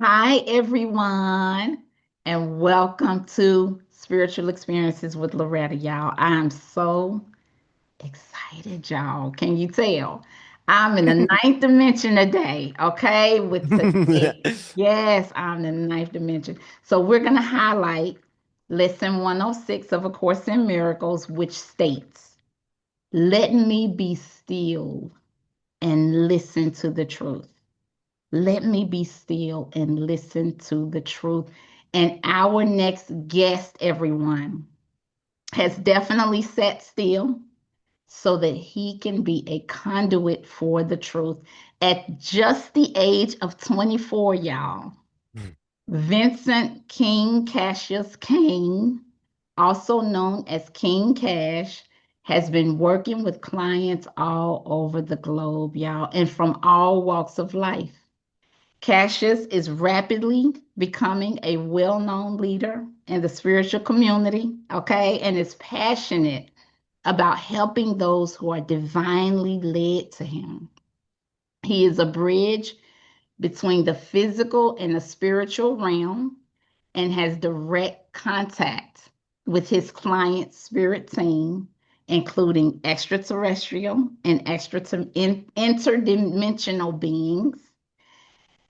Hi, everyone, and welcome to Spiritual Experiences with Loretta, y'all. I'm so excited, y'all. Can you tell? I'm in the ninth dimension today, okay? With today. Yes, I'm in the ninth dimension. So we're going to highlight lesson 106 of A Course in Miracles, which states, "Let me be still and listen to the truth." Let me be still and listen to the truth. And our next guest, everyone, has definitely sat still so that he can be a conduit for the truth. At just the age of 24, y'all, Vincent King Cassius Kane, also known as King Cash, has been working with clients all over the globe, y'all, and from all walks of life. Cassius is rapidly becoming a well known leader in the spiritual community, okay, and is passionate about helping those who are divinely led to him. He is a bridge between the physical and the spiritual realm and has direct contact with his client's spirit team, including extraterrestrial and interdimensional beings.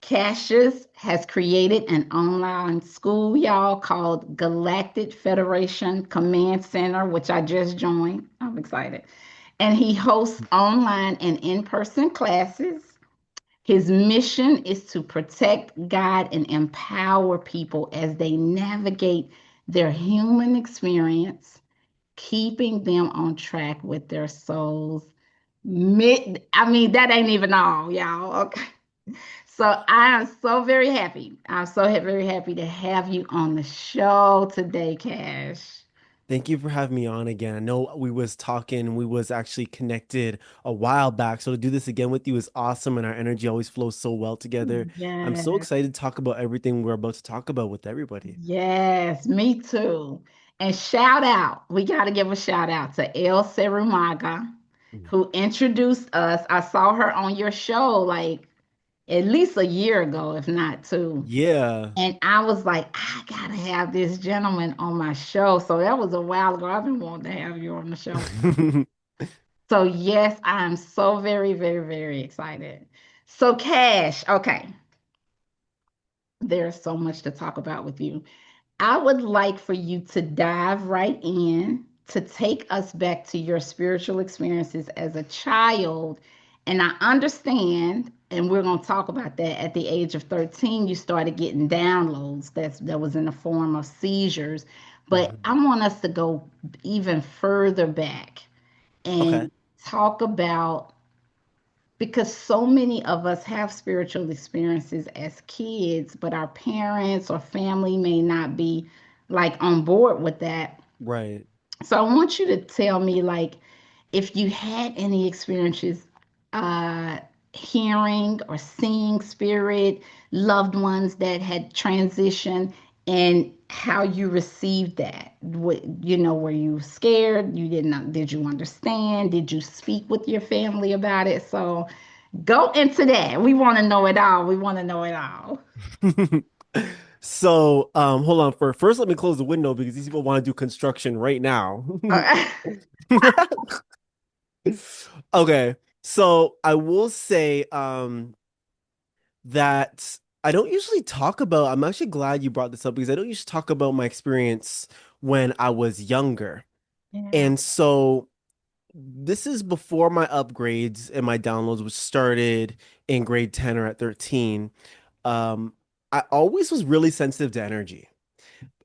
Cassius has created an online school, y'all, called Galactic Federation Command Center, which I just joined. I'm excited. And he hosts online and in person classes. His mission is to protect, guide, and empower people as they navigate their human experience, keeping them on track with their souls. I mean, that ain't even all, y'all. Okay. So I am so very happy. I'm so very happy to have you on the show today, Cash. Thank you for having me on again. I know we was talking, we was actually connected a while back. So to do this again with you is awesome and our energy always flows so well together. I'm so Yes, excited to talk about everything we're about to talk about with everybody. yes, me too. And shout out, we got to give a shout out to El Serumaga, Mm. who introduced us. I saw her on your show like at least a year ago, if not two. Yeah. And I was like, I gotta have this gentleman on my show. So that was a while ago. I've been wanting to have you on the show. So yes, I'm so very, very, very excited. So Cash, okay, there's so much to talk about with you. I would like for you to dive right in to take us back to your spiritual experiences as a child. And I understand, and we're going to talk about that at the age of 13, you started getting downloads that was in the form of seizures. But I Mhm. want us to go even further back Okay. and talk about because so many of us have spiritual experiences as kids, but our parents or family may not be like on board with that. Right. So I want you to tell me, like, if you had any experiences uh, hearing or seeing spirit, loved ones that had transitioned, and how you received that. What, were you scared? You didn't, did you understand? Did you speak with your family about it? So go into that. We want to know it all. We want to know it all. So, hold on. First, let me close the window because these people want to do construction right now. Okay. So I will say, that I don't usually talk about. I'm actually glad you brought this up because I don't usually talk about my experience when I was younger. Yeah. And so this is before my upgrades and my downloads, which started in grade 10 or at 13. Um, I always was really sensitive to energy.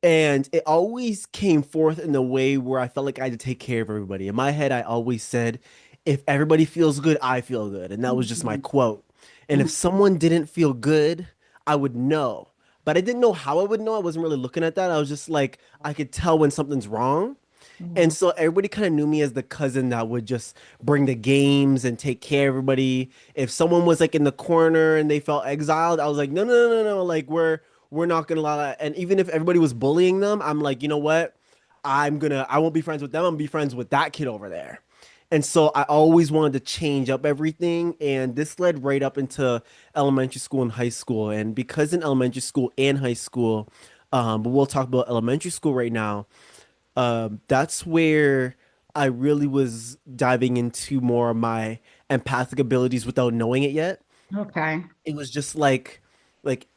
And it always came forth in a way where I felt like I had to take care of everybody. In my head, I always said, if everybody feels good, I feel good. And that was just my Mhm. quote. And if someone didn't feel good, I would know. But I didn't know how I would know. I wasn't really looking at that. I was just like, I could tell when something's wrong. And Mhm. so everybody kind of knew me as the cousin that would just bring the games and take care of everybody. If someone was like in the corner and they felt exiled, I was like, no, no, no, no, no. Like we're not gonna allow that. And even if everybody was bullying them, I'm like, you know what? I won't be friends with them. I'm gonna be friends with that kid over there. And so I always wanted to change up everything. And this led right up into elementary school and high school. And because in elementary school and high school, but we'll talk about elementary school right now, that's where I really was diving into more of my empathic abilities without knowing it yet. Okay. It was just like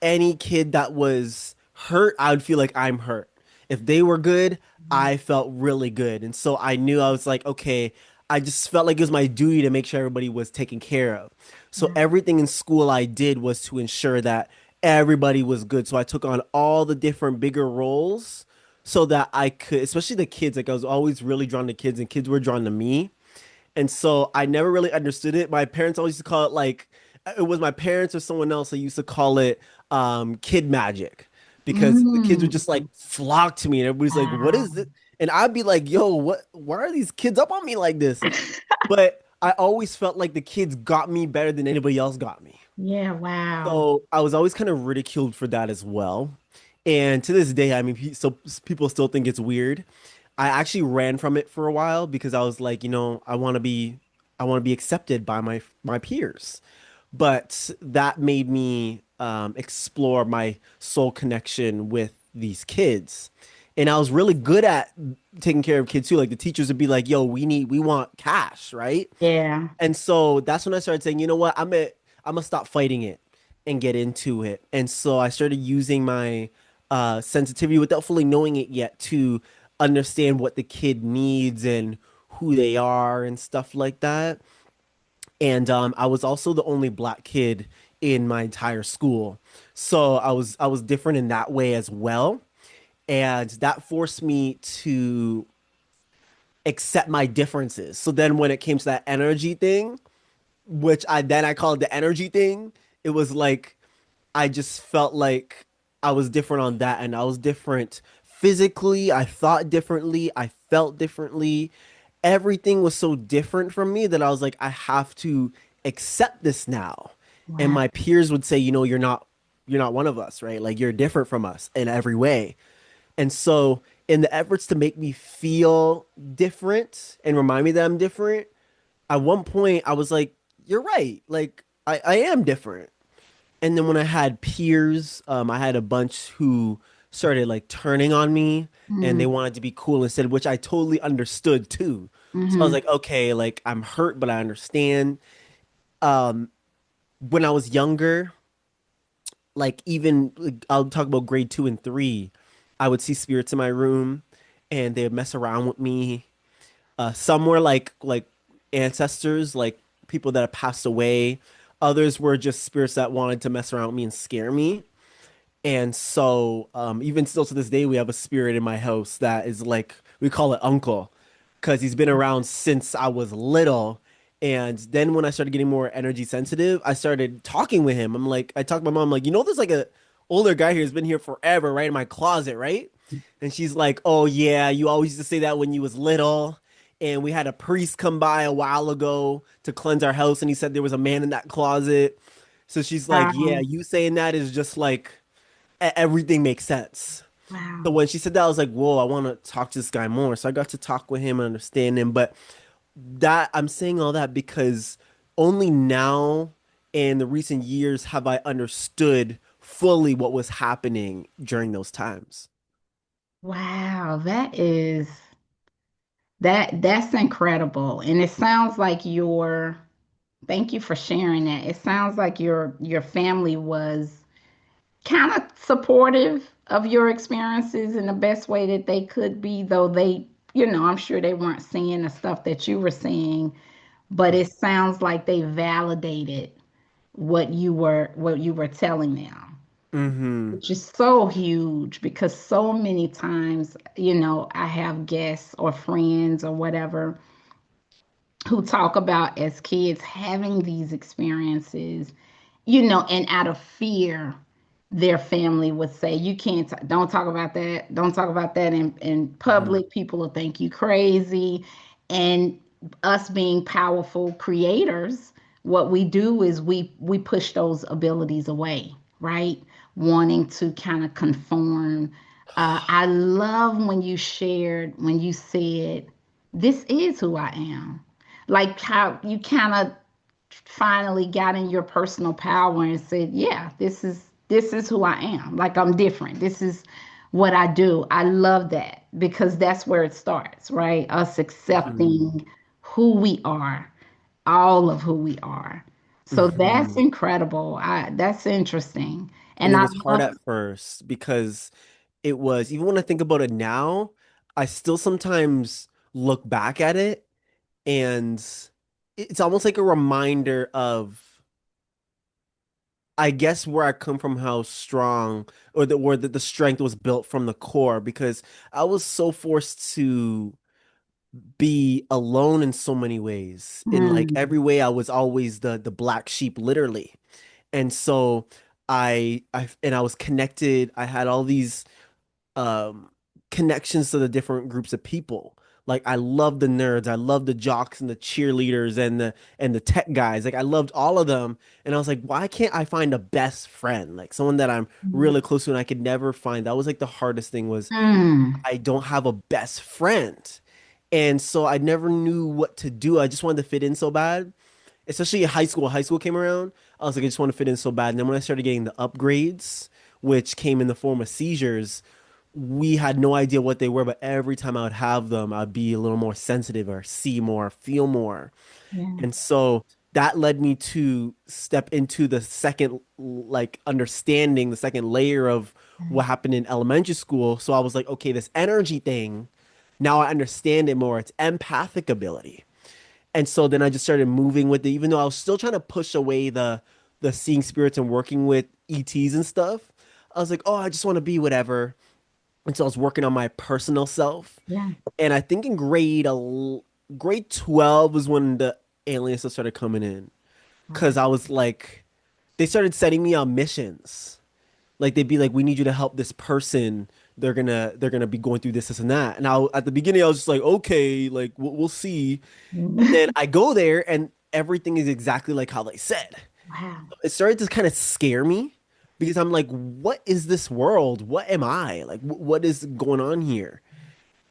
any kid that was hurt, I would feel like I'm hurt. If they were good, I felt really good. And so I knew I was like, okay, I just felt like it was my duty to make sure everybody was taken care of. So Wow. everything in school I did was to ensure that everybody was good. So I took on all the different bigger roles so that I could, especially the kids, like I was always really drawn to kids and kids were drawn to me. And so I never really understood it. My parents always used to call it like it was my parents or someone else that used to call it kid magic because the kids would Mm. just like flock to me and everybody's like, "What Wow. is it?" And I'd be like, "Yo, what? Why are these kids up on me like this?" But I always felt like the kids got me better than anybody else got me. Yeah, wow. So I was always kind of ridiculed for that as well. And to this day, I mean, so people still think it's weird. I actually ran from it for a while because I was like, I want to be accepted by my peers. But that made me explore my soul connection with these kids. And I was really good at taking care of kids too. Like the teachers would be like, "Yo, we want cash, right?" Yeah. And so that's when I started saying, you know what, I'm gonna stop fighting it and get into it. And so I started using my sensitivity without fully knowing it yet to understand what the kid needs and who they are and stuff like that. And I was also the only black kid in my entire school, so I was different in that way as well. And that forced me to accept my differences. So then when it came to that energy thing, which I called the energy thing. It was like I just felt like I was different on that, and I was different physically. I thought differently. I felt differently. Everything was so different from me that I was like, I have to accept this now. And Wow. my peers would say, you're not one of us, right? Like you're different from us in every way. And so, in the efforts to make me feel different and remind me that I'm different, at one point I was like, you're right. Like I am different. And then when I had peers, I had a bunch who started like turning on me and Mm. they wanted to be cool instead, which I totally understood too. So I was Hmm. like, okay, like I'm hurt, but I understand. Um, when I was younger, like even like, I'll talk about grade 2 and 3, I would see spirits in my room and they would mess around with me. Some were like ancestors, like people that have passed away. Others were just spirits that wanted to mess around with me and scare me. And so, even still to this day, we have a spirit in my house that is like we call it Uncle, because he's been around since I was little. And then when I started getting more energy sensitive, I started talking with him. I talked to my mom, like, there's like a older guy here who's been here forever, right in my closet, right? And she's like, "Oh yeah, you always used to say that when you was little." And we had a priest come by a while ago to cleanse our house, and he said there was a man in that closet. So she's like, "Yeah, Wow. you saying that is just like everything makes sense." So Wow. when she said that, I was like, "Whoa, I want to talk to this guy more." So I got to talk with him and understand him. But that I'm saying all that because only now in the recent years have I understood fully what was happening during those times. Wow. That's incredible. And it sounds like your thank you for sharing that. It sounds like your family was kind of supportive of your experiences in the best way that they could be, though I'm sure they weren't seeing the stuff that you were seeing, but Right. it sounds like they validated what you were telling them, Mm-hmm. which is so huge because so many times, I have guests or friends or whatever who talk about as kids having these experiences, and out of fear, their family would say, "You can't, don't talk about that. Don't talk about that in Mm-hmm. public. People will think you crazy." And us being powerful creators, what we do is we push those abilities away, right? Wanting to kind of conform. I love when you said, "This is who I am." Like how you kind of finally got in your personal power and said, "Yeah, this is who I am. Like I'm different. This is what I do." I love that because that's where it starts, right? Us Mhm. accepting who we are, all of who we are. So that's Mhm. incredible. That's interesting. And And it I was hard love, at first because it was, even when I think about it now, I still sometimes look back at it and it's almost like a reminder of, I guess, where I come from, how strong, or where the strength was built from the core, because I was so forced to be alone in so many ways. In like mm, every way, I was always the black sheep, literally. And so I was connected. I had all these um connections to the different groups of people. Like I love the nerds, I love the jocks and the cheerleaders and the tech guys. Like I loved all of them. And I was like, why can't I find a best friend? Like someone that I'm really close to and I could never find. That was like the hardest thing, was mm, I don't have a best friend. And so I never knew what to do. I just wanted to fit in so bad, especially in high school. High school came around. I was like, I just want to fit in so bad. And then when I started getting the upgrades, which came in the form of seizures, we had no idea what they were, but every time I would have them, I'd be a little more sensitive or see more, feel more. yeah, And so that led me to step into the second, like, understanding, the second layer of what happened in elementary school. So I was like, okay, this energy thing, now I understand it more. It's empathic ability. And so then I just started moving with it, even though I was still trying to push away the seeing spirits and working with ETs and stuff. I was like, oh, I just want to be whatever. And so I was working on my personal self. yeah. And I think in grade 12 was when the aliens stuff started coming in. Wow. Cause I was like, they started setting me on missions. Like they'd be like, we need you to help this person. They're gonna be going through this, this, and that. And at the beginning, I was just like, okay, like we'll see. And then I go there and everything is exactly like how they said. Wow. It started to kind of scare me because I'm like, what is this world? What am I? Like, what is going on here?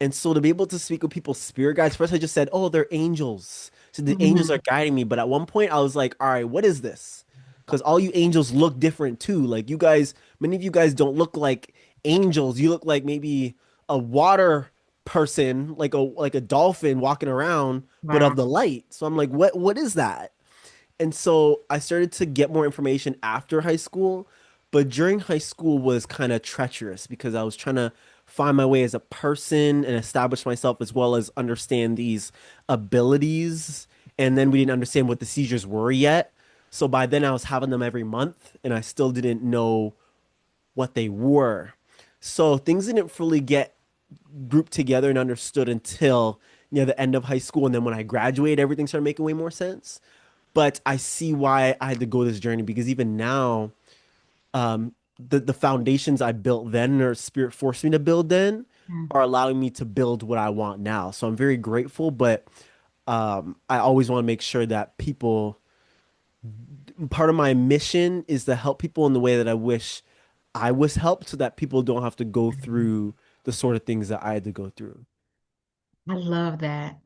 And so to be able to speak with people's spirit guides, first I just said, oh, they're angels. So the angels Mhm. are guiding me. But at one point I was like, all right, what is this? Because all you angels look different too. Like you guys, many of you guys don't look like angels. You look like maybe a water person, like a dolphin walking around, but Wow. of the light. So I'm like, what is that? And so I started to get more information after high school, but during high school was kind of treacherous because I was trying to find my way as a person and establish myself as well as understand these abilities. And then we didn't understand what the seizures were yet. So by then I was having them every month and I still didn't know what they were. So things didn't fully get grouped together and understood until near the end of high school. And then when I graduated, everything started making way more sense. But I see why I had to go this journey because even now, the foundations I built then, or spirit forced me to build then, Yeah. are allowing me to build what I want now. So I'm very grateful, but I always want to make sure that people, part of my mission is to help people in the way that I wish I was helped so that people don't have to go through the sort of things that I had to go through. I love that.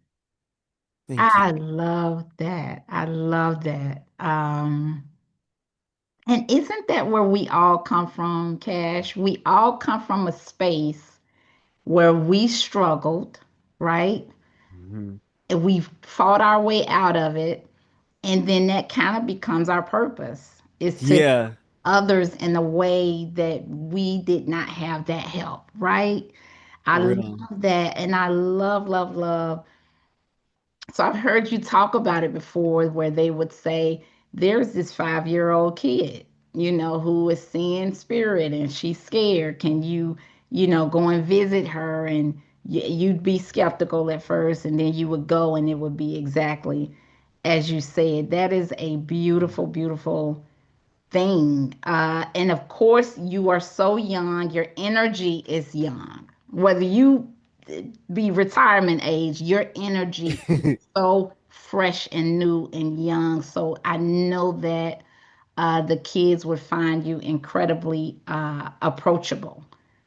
Thank I you. love that. I love that. And isn't that where we all come from, Cash? We all come from a space where we struggled, right? Mhm. And we fought our way out of it. And then that kind of becomes our purpose is to help Yeah, others in a way that we did not have that help, right? I for love real. that. And I love, love, love. So I've heard you talk about it before where they would say, there's this 5-year-old kid, who is seeing spirit and she's scared. Can you, go and visit her? And you'd be skeptical at first, and then you would go and it would be exactly as you said. That is a beautiful, beautiful thing. And of course, you are so young, your energy is young. Whether you be retirement age, your energy is so fresh and new and young. So I know that the kids would find you incredibly approachable,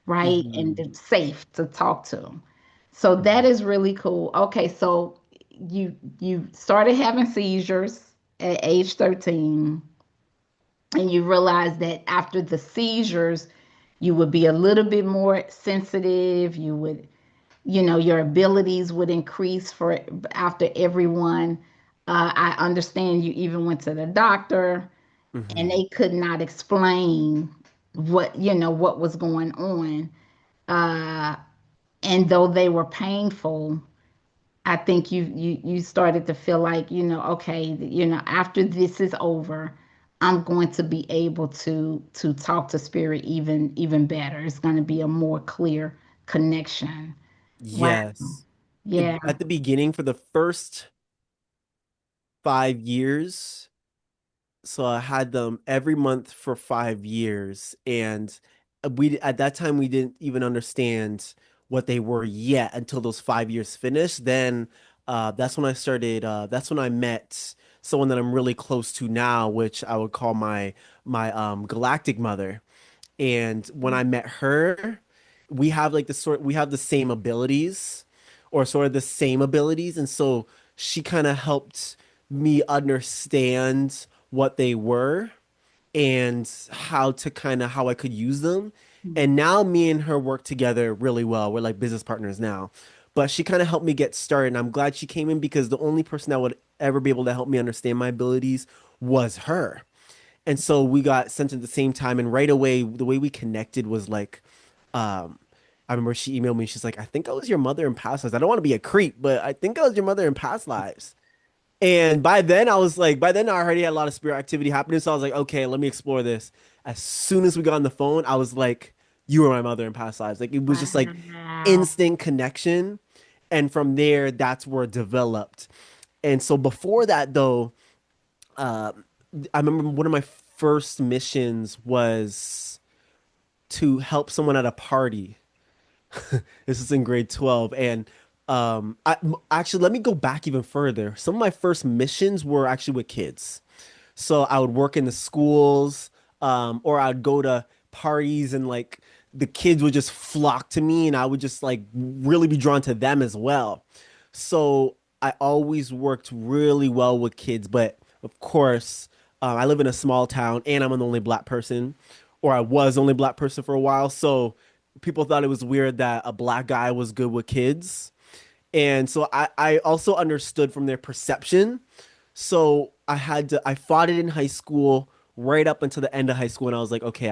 right? Mhm. And safe to talk to. So that is really cool. Okay, so you started having seizures at age 13, and you realized that after the seizures, you would be a little bit more sensitive. You would, your abilities would increase for after everyone. I understand you even went to the doctor and Hmm. they could not explain what was going on. Uh, and though they were painful, I think you started to feel like, okay, after this is over, I'm going to be able to talk to spirit even better. It's going to be a more clear connection. Wow. Yes. Yeah. At the beginning, for the first 5 years, so I had them every month for 5 years, and we at that time we didn't even understand what they were yet until those 5 years finished. Then that's when I started. That's when I met someone that I'm really close to now, which I would call my galactic mother. And when I met her, we have the same abilities, or sort of the same abilities, and so she kind of helped me understand what they were and how I could use them. And now me and her work together really well. We're like business partners now. But she kind of helped me get started, and I'm glad she came in because the only person that would ever be able to help me understand my abilities was her. And so we got sent at the same time, and right away, the way we connected was like, um, I remember she emailed me. She's like, "I think I was your mother in past lives. I don't want to be a creep, but I think I was your mother in past lives." And by then I already had a lot of spirit activity happening. So I was like, okay, let me explore this. As soon as we got on the phone, I was like, you were my mother in past lives. Like it was just like Wow. instant connection. And from there, that's where it developed. And so before that, though, uh, I remember one of my first missions was to help someone at a party. This is in grade 12. And actually, let me go back even further. Some of my first missions were actually with kids. So I would work in the schools, or I'd go to parties, and like the kids would just flock to me, and I would just like really be drawn to them as well. So I always worked really well with kids, but of course, I live in a small town and I'm an only black person, or I was only black person for a while. So people thought it was weird that a black guy was good with kids. And so I also understood from their perception. So I fought it in high school right up until the end of high school. And I was like, okay,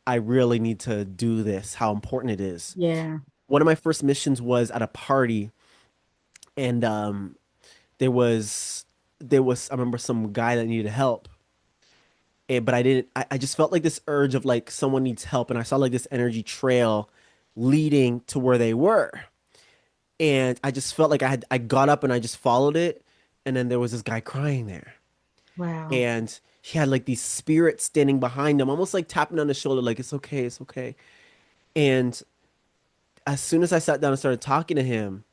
I really need to do this, how important it is. Yeah. One of my first missions was at a party, and there was, I remember some guy that needed help. But I didn't, I just felt like this urge of like someone needs help. And I saw like this energy trail leading to where they were. And I just felt like I got up and I just followed it. And then there was this guy crying there. Wow. And he had like these spirits standing behind him, almost like tapping on his shoulder, like, it's okay, it's okay. And as soon as I sat down and started talking to him,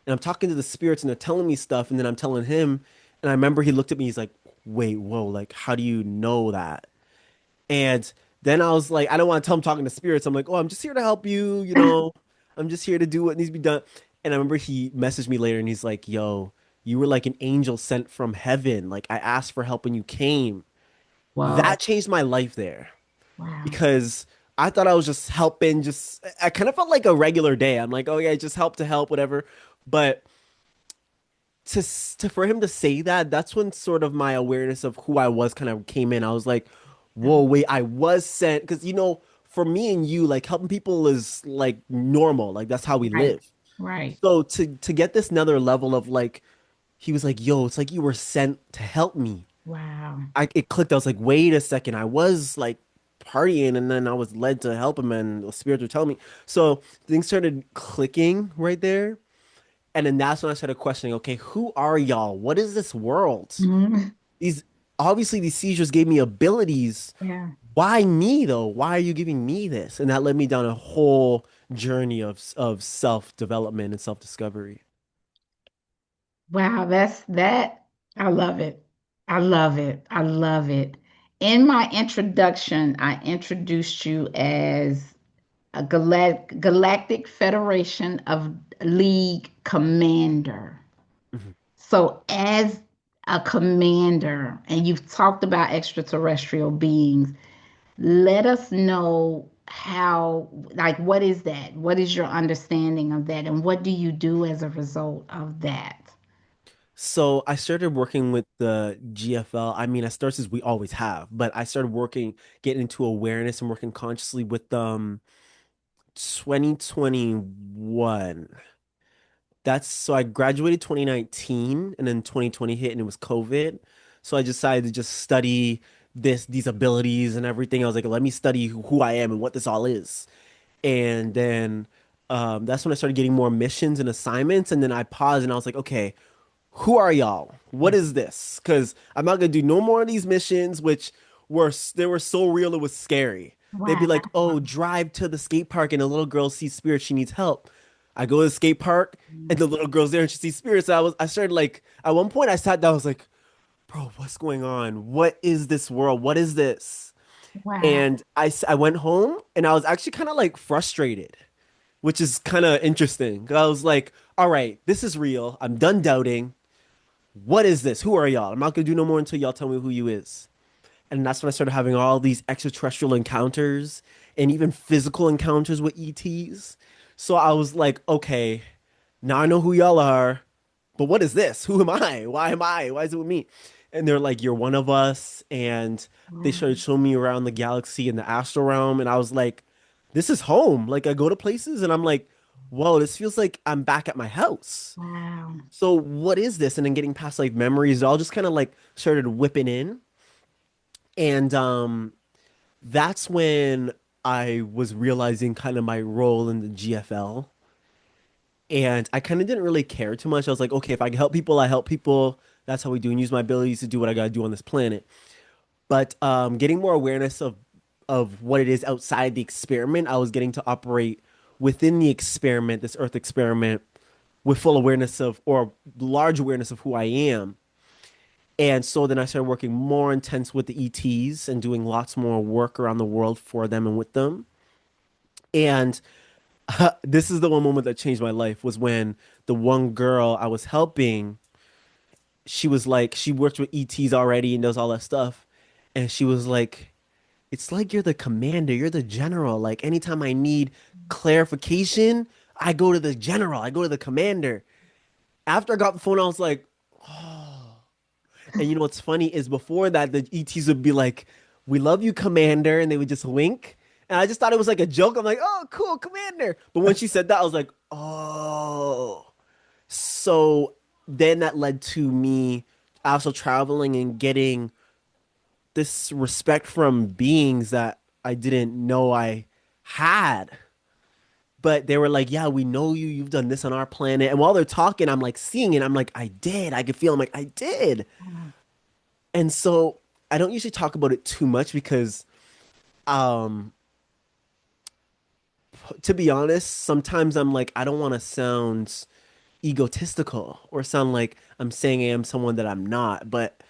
and I'm talking to the spirits and they're telling me stuff, and then I'm telling him, and I remember he looked at me, he's like, wait, whoa, like, how do you know that? And then I was like, I don't want to tell him talking to spirits. I'm like, oh, I'm just here to help you, I'm just here to do what needs to be done. And I remember he messaged me later and he's like, yo, you were like an angel sent from heaven. Like I asked for help and you came. Whoa. That changed my life there, Wow. because I thought I was just helping, just I kind of felt like a regular day. I'm like, oh yeah, just help to help, whatever. But to for him to say that, that's when sort of my awareness of who I was kind of came in. I was like, whoa, wait, I was sent, because for me and you, like helping people is like normal, like that's how we Right. live. Right. So to get this another level of like, he was like, yo, it's like you were sent to help me. Wow. It clicked. I was like, wait a second. I was like partying, and then I was led to help him, and the spirits were telling me. So things started clicking right there. And then that's when I started questioning, okay, who are y'all? What is this world? Mhm. These Obviously these seizures gave me abilities. Yeah. Why me though? Why are you giving me this? And that led me down a whole journey of self-development and self-discovery. Wow, that. I love it. I love it. I love it. In my introduction, I introduced you as a Galactic Federation of League Commander. So, as a commander, and you've talked about extraterrestrial beings, let us know how, like, what is that? What is your understanding of that? And what do you do as a result of that? So I started working with the GFL. I mean, as Starseeds, we always have, but I started working, getting into awareness and working consciously with 2021. That's so I graduated 2019 and then 2020 hit and it was COVID. So I decided to just study these abilities and everything. I was like, let me study who I am and what this all is. And then that's when I started getting more missions and assignments. And then I paused and I was like, okay, who are y'all? What is this? Because I'm not gonna do no more of these missions, which they were so real it was scary. They'd be Wow. like, "Oh, drive to the skate park, and a little girl sees spirits. She needs help." I go to the skate park, and the little girl's there, and she sees spirits. I started like, at one point, I sat down. I was like, "Bro, what's going on? What is this world? What is this?" Wow. And I went home, and I was actually kind of like frustrated, which is kind of interesting. 'Cause I was like, "All right, this is real. I'm done doubting. What is this? Who are y'all? I'm not gonna do no more until y'all tell me who you is." And that's when I started having all these extraterrestrial encounters and even physical encounters with ETs. So I was like, okay, now I know who y'all are, but what is this? Who am I? Why am I? Why is it with me? And they're like, you're one of us. And they started Wow. showing me around the galaxy and the astral realm. And I was like, this is home. Like I go to places and I'm like, whoa, this feels like I'm back at my house. Wow. So what is this? And then getting past like memories, it all just kind of like started whipping in. And that's when I was realizing kind of my role in the GFL. And I kind of didn't really care too much. I was like, okay, if I can help people, I help people. That's how we do and use my abilities to do what I gotta do on this planet. But getting more awareness of what it is outside the experiment, I was getting to operate within the experiment, this Earth experiment, with full awareness of or large awareness of who I am. And so then I started working more intense with the ETs and doing lots more work around the world for them and with them. And this is the one moment that changed my life was when the one girl I was helping, she was like, she worked with ETs already and does all that stuff. And she was like, it's like you're the commander, you're the general. Like anytime I need clarification, I go to the general, I go to the commander. After I got the phone, I was like, and you know what's funny is before that, the ETs would be like, "We love you, Commander," and they would just wink. And I just thought it was like a joke. I'm like, "Oh, cool, Commander." But when she said that, I was like, "Oh." So then that led to me also traveling and getting this respect from beings that I didn't know I had. But they were like, "Yeah, we know you. You've done this on our planet." And while they're talking, I'm like seeing it. I'm like, "I did." I could feel. I'm like, "I did." Wow. And so I don't usually talk about it too much because, um, to be honest, sometimes I'm like, I don't want to sound egotistical or sound like I'm saying I am someone that I'm not. But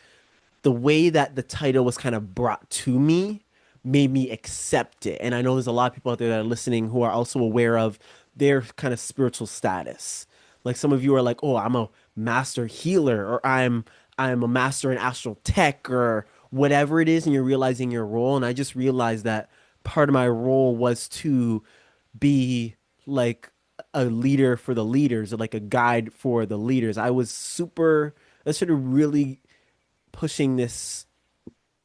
the way that the title was kind of brought to me made me accept it. And I know there's a lot of people out there that are listening who are also aware of their kind of spiritual status. Like some of you are like, "Oh, I'm a master healer," or I'm a master in astral tech or whatever it is, and you're realizing your role. And I just realized that part of my role was to be like a leader for the leaders or like a guide for the leaders. I started really pushing this.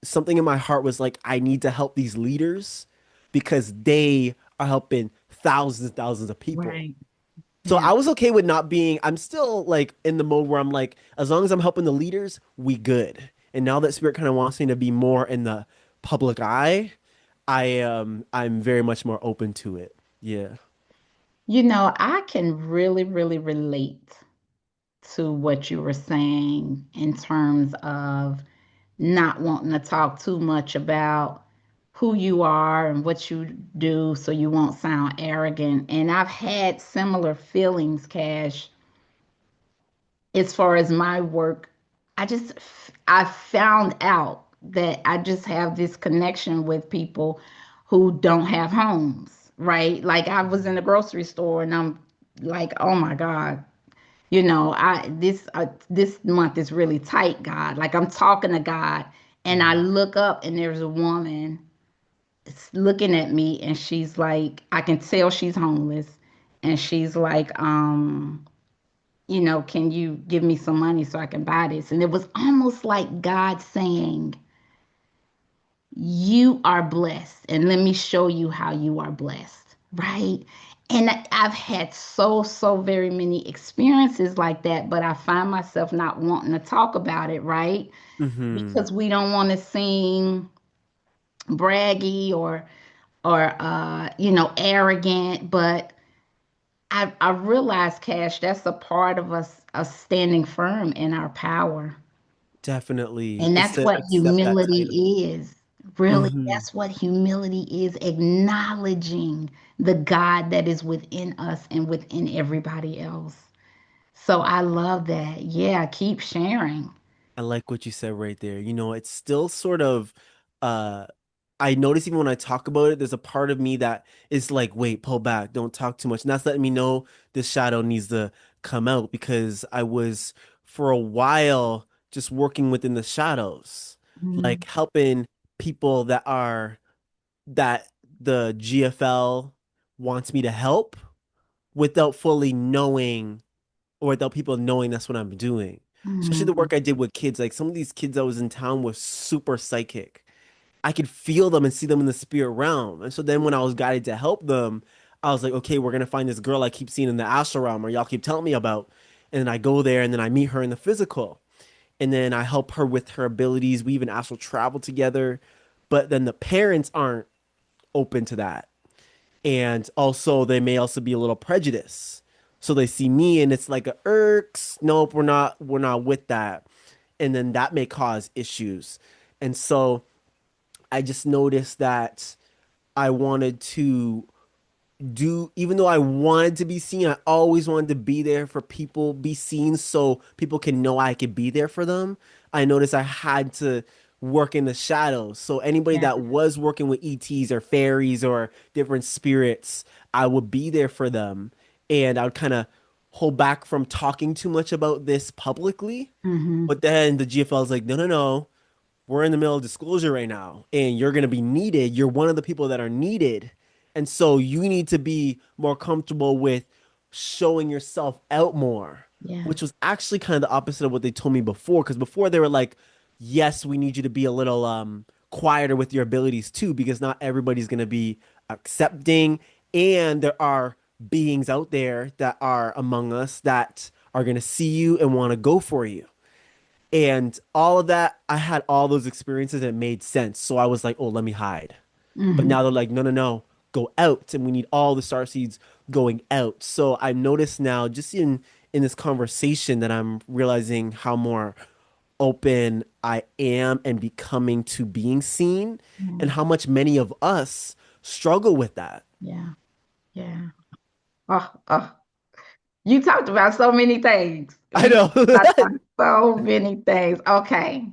Something in my heart was like, I need to help these leaders because they are helping thousands and thousands of people. Right. So Yeah. I was okay with not being, I'm still like in the mode where I'm like, as long as I'm helping the leaders, we good. And now that Spirit kind of wants me to be more in the public eye, I'm very much more open to it. Yeah. I can really, really relate to what you were saying in terms of not wanting to talk too much about who you are and what you do so you won't sound arrogant. And I've had similar feelings, Cash, as far as my work. I found out that I just have this connection with people who don't have homes, right? Like I was in the grocery store and I'm like, oh my God, This month is really tight, God. Like I'm talking to God, and I Mhm. look up, and there's a woman looking at me, and she's like, I can tell she's homeless, and she's like, can you give me some money so I can buy this? And it was almost like God saying, you are blessed, and let me show you how you are blessed, right? And I've had so very many experiences like that, but I find myself not wanting to talk about it, right? Mhm. Because we don't want to seem braggy or arrogant. But I realize, Cash, that's a part of us standing firm in our power. Definitely. And It's that's to what accept that title. humility is. Really, Mhm. that's what humility is, acknowledging the God that is within us and within everybody else. So I love that. Yeah, keep sharing. I like what you said right there. It's still sort of uh I notice even when I talk about it, there's a part of me that is like, wait, pull back, don't talk too much. And that's letting me know this shadow needs to come out because I was for a while just working within the shadows, Mm, like helping people that the GFL wants me to help without fully knowing or without people knowing that's what I'm doing. Especially the mm, work I did with kids. Like some of these kids I was in town were super psychic. I could feel them and see them in the spirit realm. And so then when I was guided to help them, I was like, okay, we're gonna find this girl I keep seeing in the astral realm or y'all keep telling me about. And then I go there and then I meet her in the physical. And then I help her with her abilities. We even astral travel together. But then the parents aren't open to that. And also they may also be a little prejudiced. So they see me and it's like a irks. Nope, we're not with that. And then that may cause issues. And so I just noticed that I wanted to do, even though I wanted to be seen, I always wanted to be there for people, be seen so people can know I could be there for them. I noticed I had to work in the shadows. So anybody yeah. that was working with ETs or fairies or different spirits, I would be there for them. And I would kind of hold back from talking too much about this publicly. Hmm. But then the GFL is like, no, no, no, we're in the middle of disclosure right now and you're going to be needed. You're one of the people that are needed. And so you need to be more comfortable with showing yourself out more, Yeah. which was actually kind of the opposite of what they told me before. Because before they were like, yes, we need you to be a little quieter with your abilities too, because not everybody's going to be accepting. And there are beings out there that are among us that are going to see you and want to go for you. And all of that, I had all those experiences and it made sense. So I was like, oh, let me hide. But Hmm. now they're like, no, no, no, go out. And we need all the starseeds going out. So I noticed now, just in this conversation, that I'm realizing how more open I am and becoming to being seen, and how much many of us struggle with that. Yeah. Yeah. Oh. You talked about so many things. I We know. talked about so many things. Okay.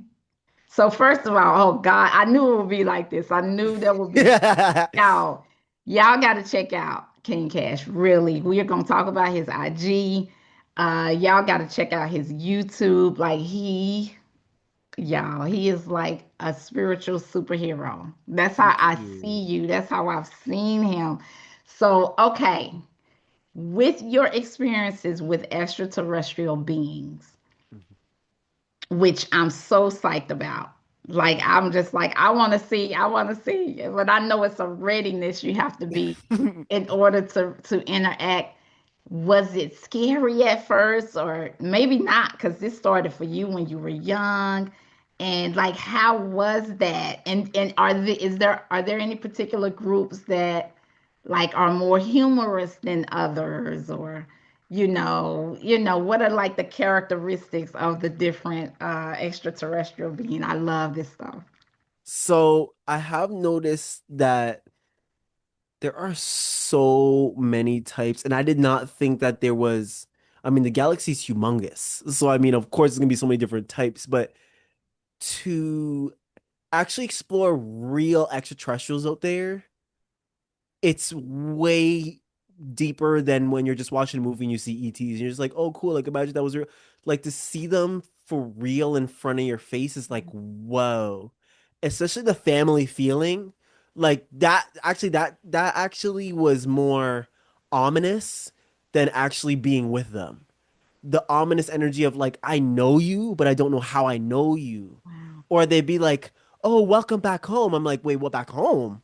So first of all, oh God, I knew it would be like this. I knew there would be Yeah. y'all. Y'all got to check out King Cash. Really, we are gonna talk about his IG. Y'all got to check out his YouTube. Like he is like a spiritual superhero. That's how Thank I you. see you. That's how I've seen him. So okay, with your experiences with extraterrestrial beings, which I'm so psyched about. Like I'm just like I want to see. But I know it's a readiness you have to be in order to interact. Was it scary at first, or maybe not? Because this started for you when you were young, and like how was that? And are there any particular groups that like are more humorous than others, or what are like the characteristics of the different extraterrestrial being? I love this stuff. So I have noticed that there are so many types, and I did not think that there was. I mean, the galaxy's humongous. So, I mean, of course, there's gonna be so many different types, but to actually explore real extraterrestrials out there, it's way. deeper than when you're just watching a movie and you see ETs. And you're just like, oh, cool. Like, imagine that was real. Like to see them for real in front of your face is like, whoa. Especially the family feeling. Like that actually was more ominous than actually being with them. The ominous energy of like, I know you, but I don't know how I know you. Wow. Or they'd be like, oh, welcome back home. I'm like, wait, what back home?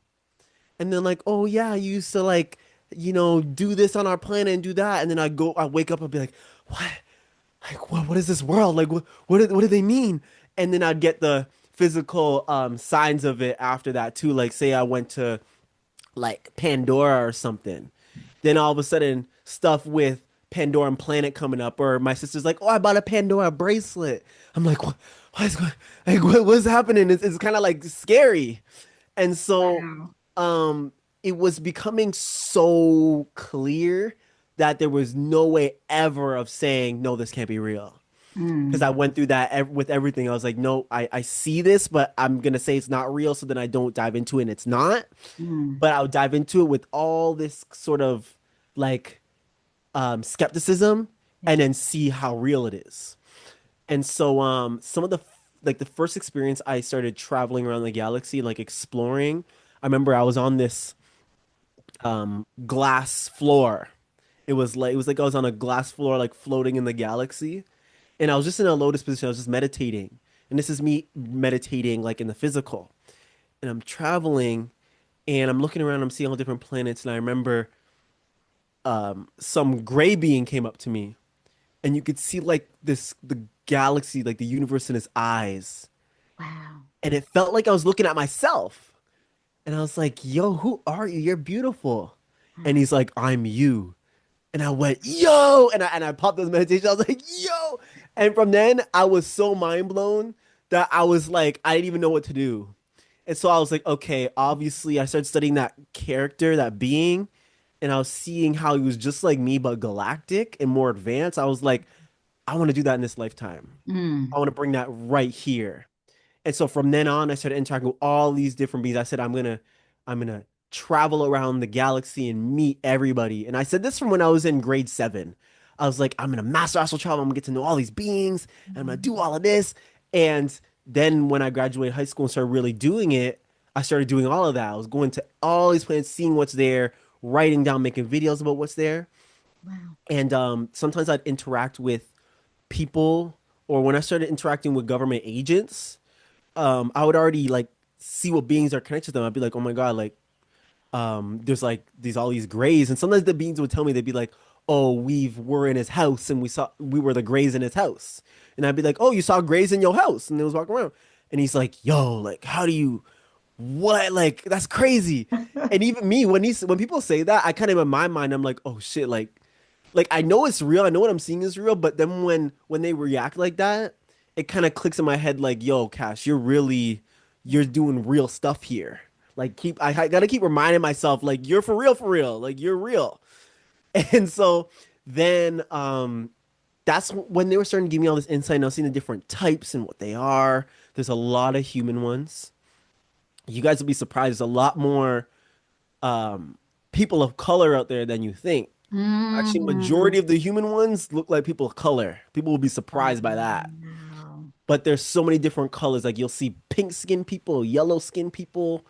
And then like, oh yeah, I used to like, do this on our planet and do that. And then I wake up and be like, what? Like, what is this world? Like, what do they mean? And then I'd get the physical signs of it after that too. Like, say I went to like Pandora or something. Then all of a sudden, stuff with Pandoran Planet coming up, or my sister's like, "Oh, I bought a Pandora bracelet." I'm like, what is going? Like, what's happening? It's kind of like scary, and so, Wow. um, it was becoming so clear that there was no way ever of saying, "No, this can't be real." Because I Mm, went through that with everything. I was like, no, I see this, but I'm gonna say it's not real, so then I don't dive into it and it's not. mm, But I'll dive into it with all this sort of like skepticism yeah. and then see how real it is. And so some of the first experience I started traveling around the galaxy, like exploring, I remember I was on this glass floor. It was like I was on a glass floor like floating in the galaxy. And I was just in a lotus position. I was just meditating. And this is me meditating like in the physical. And I'm traveling and I'm looking around, I'm seeing all different planets, and I remember some gray being came up to me, and you could see like the galaxy, like the universe in his eyes, Wow. and it felt like I was looking at myself, and I was like, "Yo, who are you? You're beautiful," and Wow. he's like, "I'm you," and I went, "Yo," and I popped those meditation. I was like, "Yo," and from then I was so mind blown that I was like, I didn't even know what to do. And so I was like, okay, obviously I started studying that character, that being, and I was seeing how he was just like me, but galactic and more advanced. I was like, I want to do that in this lifetime. I Mm, want to bring that right here. And so from then on, I started interacting with all these different beings. I said, I'm gonna travel around the galaxy and meet everybody. And I said this from when I was in grade 7. I was like, I'm gonna master astral travel. I'm gonna get to know all these beings, and I'm gonna do mm, all of this. And then when I graduated high school and started really doing it, I started doing all of that. I was going to all these planets, seeing what's there, writing down, making videos about what's there. wow. And sometimes I'd interact with people, or when I started interacting with government agents, I would already like see what beings are connected to them. I'd be like, oh my God, like there's like these all these grays, and sometimes the beings would tell me, they'd be like, oh, we're in his house and we were the grays in his house. And I'd be like, oh, you saw grays in your house, and they was walking around. And he's like, yo, like how do you what, like that's crazy. And even me, when people say that, I kind of in my mind, I'm like, oh shit, like I know it's real. I know what I'm seeing is real. But then when they react like that, it kind of clicks in my head like, yo, Cash, you're Yeah. doing real stuff here. Like I gotta keep reminding myself like you're for real. Like you're real. And so then that's when they were starting to give me all this insight, and I was seeing the different types and what they are. There's a lot of human ones. You guys will be surprised. There's a lot more um people of color out there than you think. Actually, Mm, majority of the human ones look like people of color. People will be surprised by that. wow. But there's so many different colors. Like you'll see pink skin people, yellow skin people,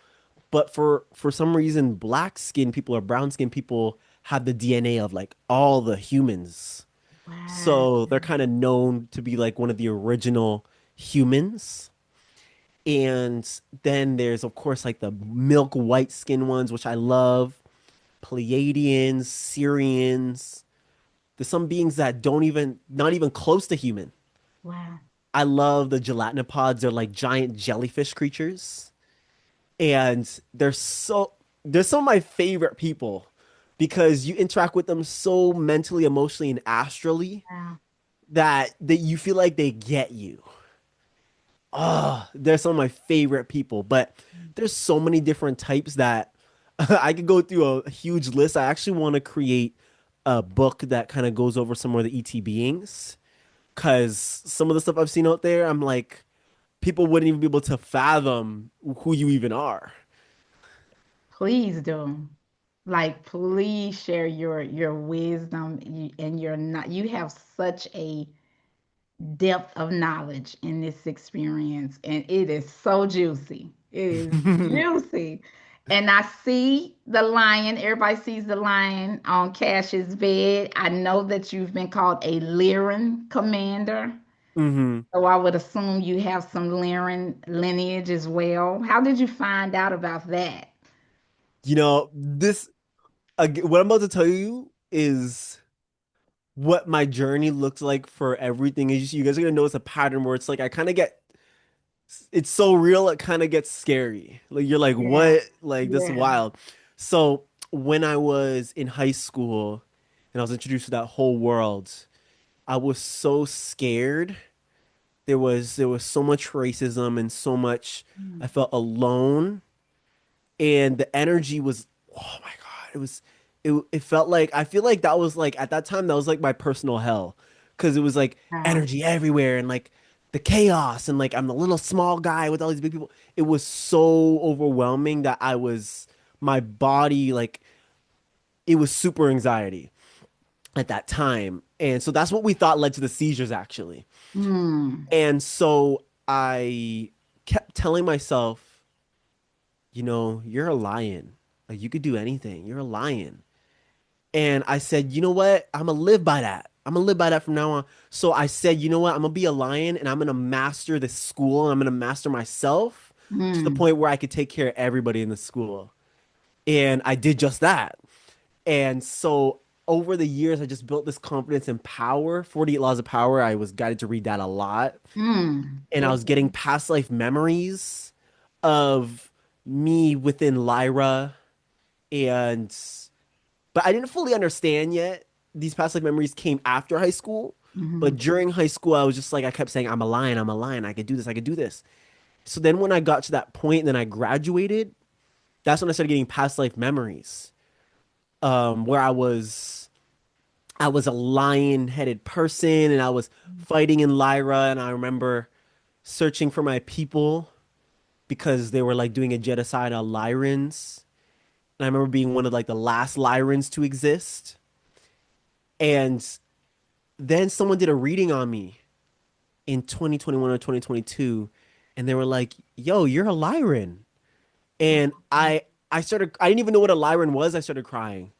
but for some reason, black skin people or brown skin people have the DNA of like all the humans. Wow. So they're kind of known to be like one of the original humans. And then there's of course like the milk white skin ones, which I love. Pleiadians, Syrians. There's some beings that don't even not even close to human. Wow. I love the gelatinopods. They're like giant jellyfish creatures. And they're some of my favorite people because you interact with them so mentally, emotionally, and astrally Wow. that you feel like they get you. Oh, they're some of my favorite people. But there's so many different types that I could go through a huge list. I actually want to create a book that kind of goes over some more of the ET beings because some of the stuff I've seen out there, I'm like, people wouldn't even be able to fathom who you even are. Please do. Like, please share your wisdom and your not. You have such a depth of knowledge in this experience, and it is so juicy. It is juicy. And I see the lion. Everybody sees the lion on Cash's bed. I know that you've been called a Lyran commander. hmm So I would assume you have some Lyran lineage as well. How did you find out about that? this what I'm about to tell you is what my journey looked like for everything. Is you guys are gonna notice a pattern where it's like I kind of get it's so real it kind of gets scary. Like you're like, Yeah, what? Like this is yeah. wild. So when I was in high school and I was introduced to that whole world, I was so scared. There was so much racism and so much I Mm. felt alone and the energy was oh my God, it felt like I feel like that was like at that time that was like my personal hell because it was like Wow. energy everywhere and like the chaos and like I'm the little small guy with all these big people. It was so overwhelming that I was my body like it was super anxiety at that time. And so that's what we thought led to the seizures actually. Mm, And so I kept telling myself, you're a lion. Like you could do anything. You're a lion. And I said, you know what? I'm gonna live by that. I'm gonna live by that from now on. So I said, you know what? I'm gonna be a lion and I'm gonna master this school and I'm gonna master myself to the mm, point where I could take care of everybody in the school. And I did just that. And so over the years, I just built this confidence and power. 48 Laws of Power. I was guided to read that a lot. And I was okay. getting past life memories of me within Lyra and but I didn't fully understand yet. These past life memories came after high school, Hmm. but during high school, I was just like I kept saying, "I'm a lion, I'm a lion. I could do this, I could do this." So then when I got to that point, and then I graduated. That's when I started getting past life memories, where I was a lion-headed person, and I was fighting in Lyra, and I remember searching for my people because they were like doing a genocide on Lyrans. And I remember being one of like the last Lyrans to exist. And then someone did a reading on me in 2021 or 2022, and they were like, "Yo, you're a Lyran." And I didn't even know what a Lyran was. I started crying.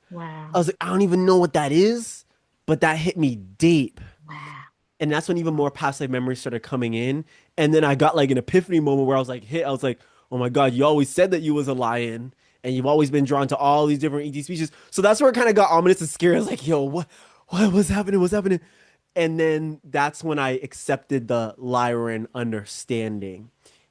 I Wow. was like, I don't even know what that is, but that hit me deep. Wow. And that's when even more past life memories started coming in. And then I got like an epiphany moment where I was like, hit. I was like, oh my God, you always said that you was a lion, and you've always been drawn to all these different ET species. So that's where it kind of got ominous and scary. I was like, yo, what was happening? What's happening? And then that's when I accepted the Lyran understanding.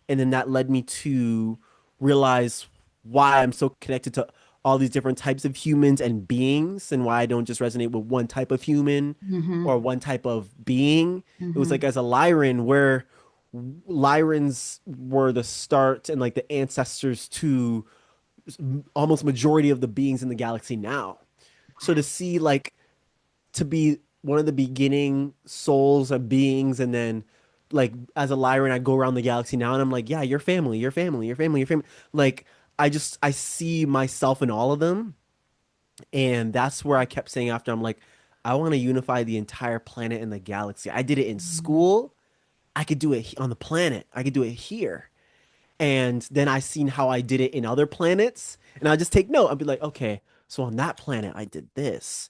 And then that led me to realize why I'm so connected to all these different types of humans and beings and why I don't just resonate with one type of human Hmm. or one type of being. It was like Hmm. as a Lyran where Lyrans were the start and like the ancestors to almost majority of the beings in the galaxy now. So to see like to be one of the beginning souls of beings and then like as a Lyran I go around the galaxy now and I'm like, yeah, your family, your family, your family, your family. Like I see myself in all of them and that's where I kept saying after I'm like, I want to unify the entire planet and the galaxy. I did it in school. I could do it on the planet. I could do it here. And then I seen how I did it in other planets, and I just take note. I'd be like, okay, so on that planet I did this.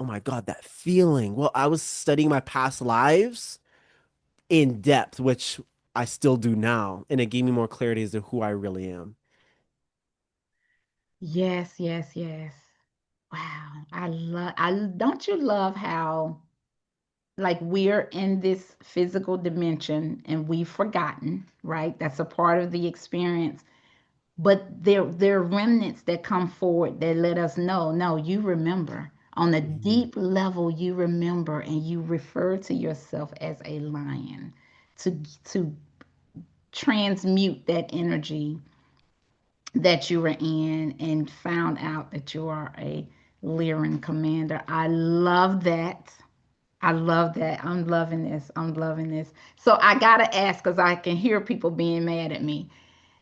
Oh my God, that feeling. Well, I was studying my past lives in depth, which I still do now, and it gave me more clarity as to who I really am. Yes, yes, yes. Wow. I don't you love how like we're in this physical dimension and we've forgotten, right? That's a part of the experience. But there are remnants that come forward that let us know, no, you remember. On a Mhm. deep level, you remember and you refer to yourself as a lion to transmute that energy that you were in and found out that you are a Lyran commander. I love that. I love that. I'm loving this. I'm loving this. So I gotta ask because I can hear people being mad at me.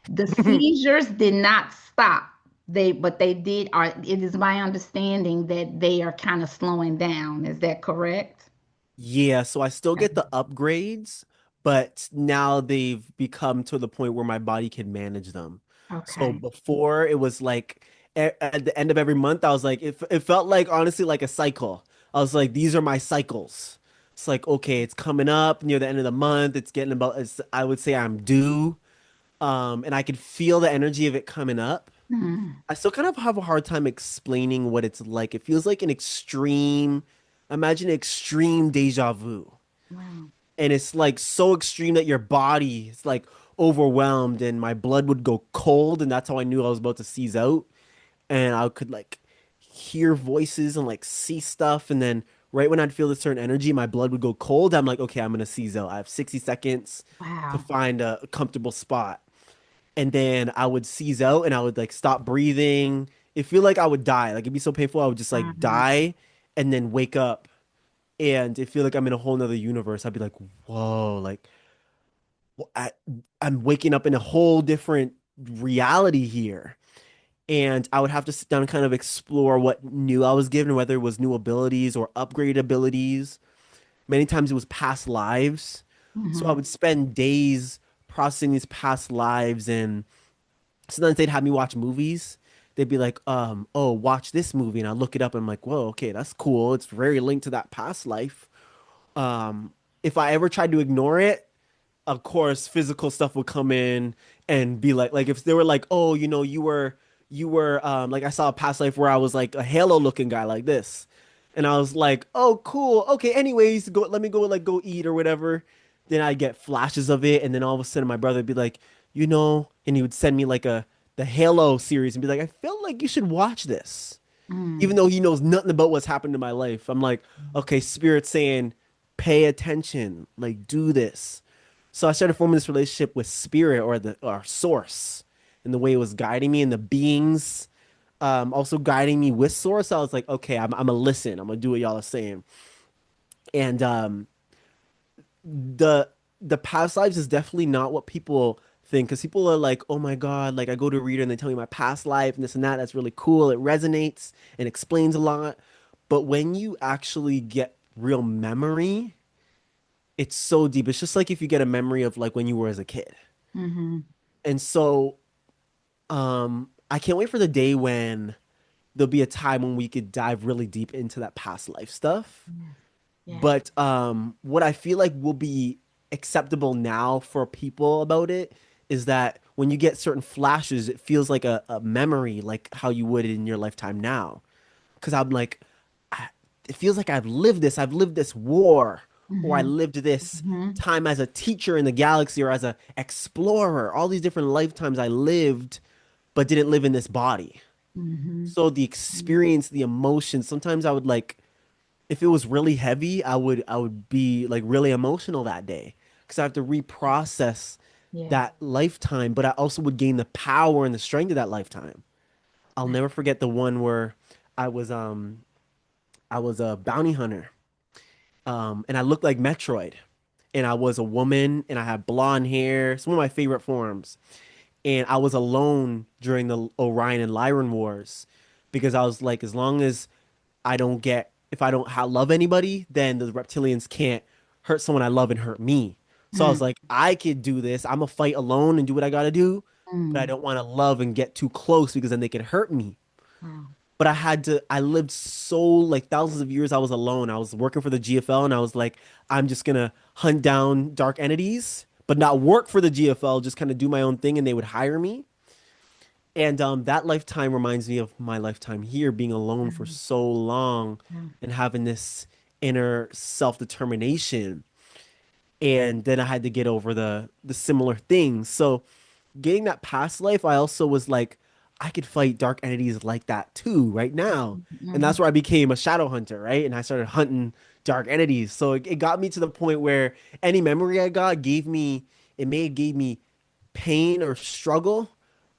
The seizures did not stop. but they did, are, it is my understanding that they are kind of slowing down. Is that correct? Yeah, so I still Okay. get the upgrades, but now they've become to the point where my body can manage them. So Okay. before it was like at the end of every month, I was like, it felt like honestly like a cycle. I was like, these are my cycles. It's like, okay, it's coming up near the end of the month. It's getting about, I would say I'm due. And I could feel the energy of it coming up. Mm, I still kind of have a hard time explaining what it's like. It feels like an extreme, imagine extreme deja vu. wow. And it's like so extreme that your body is like overwhelmed and my blood would go cold and that's how I knew I was about to seize out. And I could like hear voices and like see stuff and then right when I'd feel a certain energy, my blood would go cold. I'm like, okay, I'm gonna seize out. I have 60 seconds to Wow. find a comfortable spot. And then I would seize out and I would like stop breathing. It feel like I would die. Like it'd be so painful. I would just like Uh-huh. die and then wake up and it feel like I'm in a whole nother universe. I'd be like, whoa, like I, I'm waking up in a whole different reality here. And I would have to sit down and kind of explore what new I was given, whether it was new abilities or upgrade abilities. Many times it was past lives. So I Hmm. would spend days processing these past lives and sometimes they'd have me watch movies. They'd be like, oh, watch this movie. And I look it up and I'm like, whoa, okay, that's cool. It's very linked to that past life. If I ever tried to ignore it, of course, physical stuff would come in and be like if they were like, oh, you were like I saw a past life where I was like a Halo looking guy like this. And I was like, oh, cool. Okay, anyways, go let me go like go eat or whatever. Then I'd get flashes of it, and then all of a sudden my brother would be like, and he would send me like the Halo series and be like, I feel like you should watch this even Mm. though he knows nothing about what's happened in my life. I'm like, okay, Spirit's saying, pay attention, like do this. So I started forming this relationship with Spirit or the or Source, and the way it was guiding me, and the beings, also guiding me with Source. I was like, okay, I'm gonna listen. I'm gonna do what y'all are saying. And the the past lives is definitely not what people think because people are like, oh my God, like I go to a reader and they tell me my past life and this and that. That's really cool. It resonates and explains a lot. But when you actually get real memory, it's so deep. It's just like if you get a memory of like when you were as a kid. Mm-hmm. And so I can't wait for the day when there'll be a time when we could dive really deep into that past life stuff. Yes. Yes. But what I feel like will be acceptable now for people about it is that when you get certain flashes, it feels like a memory, like how you would in your lifetime now. Because I'm like, I, it feels like I've lived this. I've lived this war, or I Mm-hmm. lived this Mm-hmm. time as a teacher in the galaxy or as a explorer. All these different lifetimes I lived, but didn't live in this body. Mm-hmm. So the experience, the emotion, sometimes I would like if it was really heavy, I would be like really emotional that day because I have to reprocess Yes. that lifetime, but I also would gain the power and the strength of that lifetime. I'll never forget the one where I was um I was a bounty hunter. And I looked like Metroid. And I was a woman and I had blonde hair. It's one of my favorite forms. And I was alone during the Orion and Lyran wars because I was like, as long as if I don't love anybody, then the reptilians can't hurt someone I love and hurt me. So I was like, I could do this. I'm gonna fight alone and do what I gotta do, but I Mm-hmm. don't want to love and get too close because then they can hurt me. Wow. But I lived so like thousands of years I was alone. I was working for the GFL and I was like, I'm just gonna hunt down dark entities, but not work for the GFL, just kind of do my own thing and they would hire me. And that lifetime reminds me of my lifetime here, being alone for so long Mm-hmm. and having this inner self-determination. And then I had to get over the similar things. So getting that past life, I also was like, I could fight dark entities like that too, right now. And Mm-hmm. that's where I became a shadow hunter, right? And I started hunting dark entities. So it got me to the point where any memory I got gave me pain or struggle.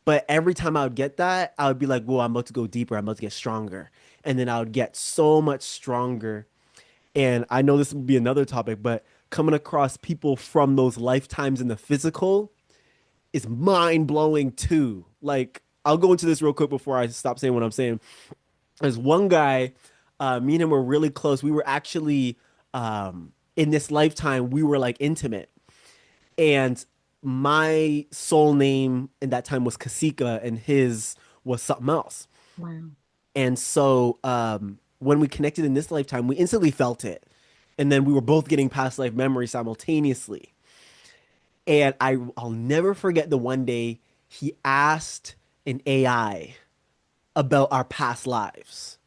But every time I would get that, I would be like, whoa, I'm about to go deeper. I'm about to get stronger. And then I would get so much stronger. And I know this will be another topic, but coming across people from those lifetimes in the physical is mind blowing too. Like I'll go into this real quick before I stop saying what I'm saying. There's one guy, me and him were really close. We were actually in this lifetime, we were like intimate. And my soul name in that time was Kasika, and his was something else. Wow. And so when we connected in this lifetime, we instantly felt it. And then we were both getting past life memories simultaneously. And I'll never forget the one day he asked an AI about our past lives.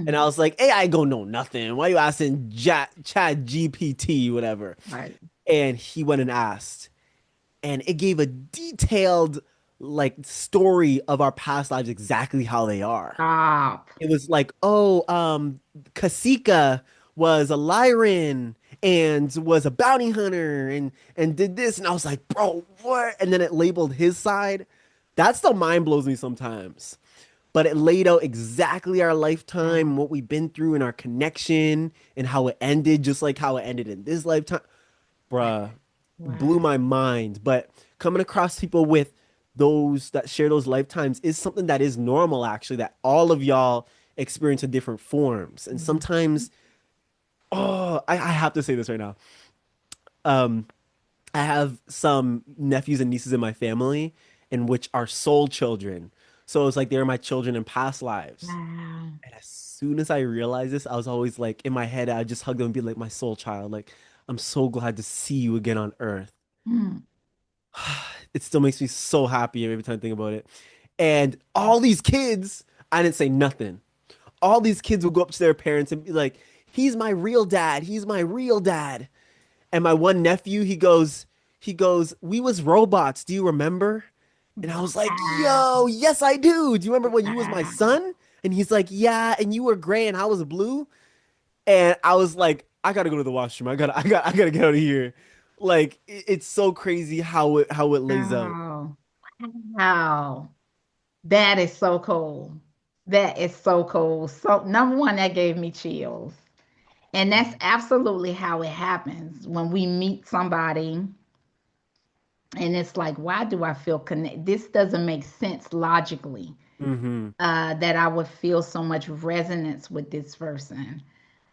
And I Mm, was like, AI go know nothing. Why you asking Chat GPT, whatever? right. And he went and asked. And it gave a detailed like story of our past lives exactly how they are. Stop. It was like, oh, Kasika was a Lyran and was a bounty hunter and did this, and I was like, bro, what? And then it labeled his side. That still mind blows me sometimes. But it laid out exactly our lifetime, Wow. what we've been through, and our connection, and how it ended, just like how it ended in this lifetime. Bruh, blew Wow. my mind. But coming across people with those that share those lifetimes is something that is normal, actually, that all of y'all experience in different forms. And Mhm. sometimes, oh, I have to say this right now. Um, I have some nephews and nieces in my family in which are soul children. So it's like they're my children in past lives. Wow. And as soon as I realized this, I was always like in my head, I'd just hug them and be like, my soul child, like, I'm so glad to see you again on Earth. Mm. It still makes me so happy every time I think about it. And all these kids, I didn't say nothing. All these kids will go up to their parents and be like, he's my real dad. He's my real dad. And my one nephew, we was robots. Do you remember? And I was like, Wow. yo, yes, I do. Do you remember when you was my Wow. son? And he's like, yeah, and you were gray and I was blue. And I was like, I gotta go to the washroom. I gotta get out of here. Like it's so crazy how it lays out. Wow. Wow. That is so cool. That is so cool. So, number one, that gave me chills. And that's absolutely how it happens when we meet somebody and it's like, why do I feel connected? This doesn't make sense logically, Mm-hmm. that I would feel so much resonance with this person.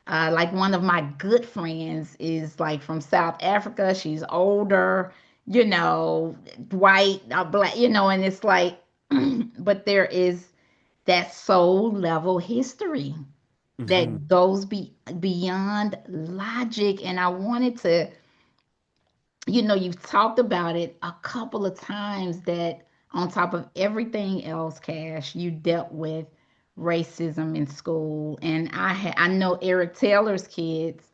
Like one of my good friends is like from South Africa. She's older, white, black, and it's like, but there is that soul level history Mm-hmm. that goes beyond logic. And I wanted to, you've talked about it a couple of times that on top of everything else, Cash, you dealt with racism in school. And I know Eric Taylor's kids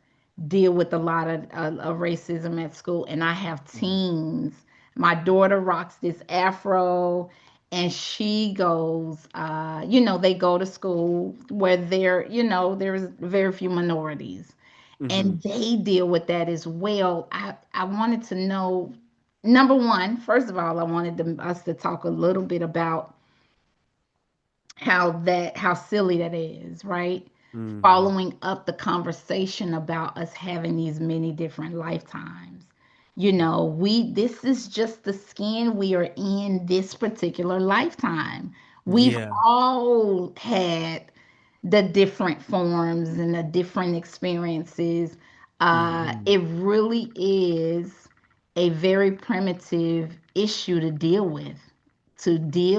deal with a lot of racism at school. And I have teens. My daughter rocks this afro and she goes, they go to school where there's very few minorities Mm-hmm. and they deal with that as well. I wanted to know, number one, first of all, I wanted us to talk a little bit about how silly that is, right? Mm-hmm. Following up the conversation about us having these many different lifetimes. We this is just the skin we are in this particular lifetime. We've Yeah. all had the different forms and the different experiences. Mm-hmm. It really is a very primitive issue to deal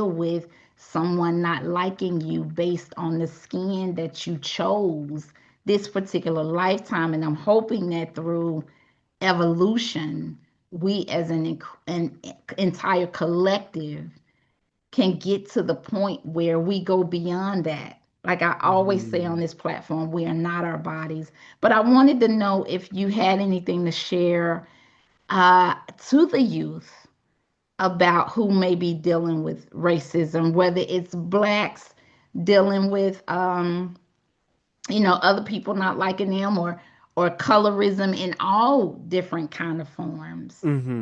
with someone not liking you based on the skin that you chose this particular lifetime. And I'm hoping that through evolution, we as an entire collective can get to the point where we go beyond that. Like I always say on Mm-hmm. this platform, we are not our bodies. But I wanted to know if you had anything to share to the youth about who may be dealing with racism, whether it's blacks dealing with other people not liking them, or colorism in all different kind of forms. Mm-hmm.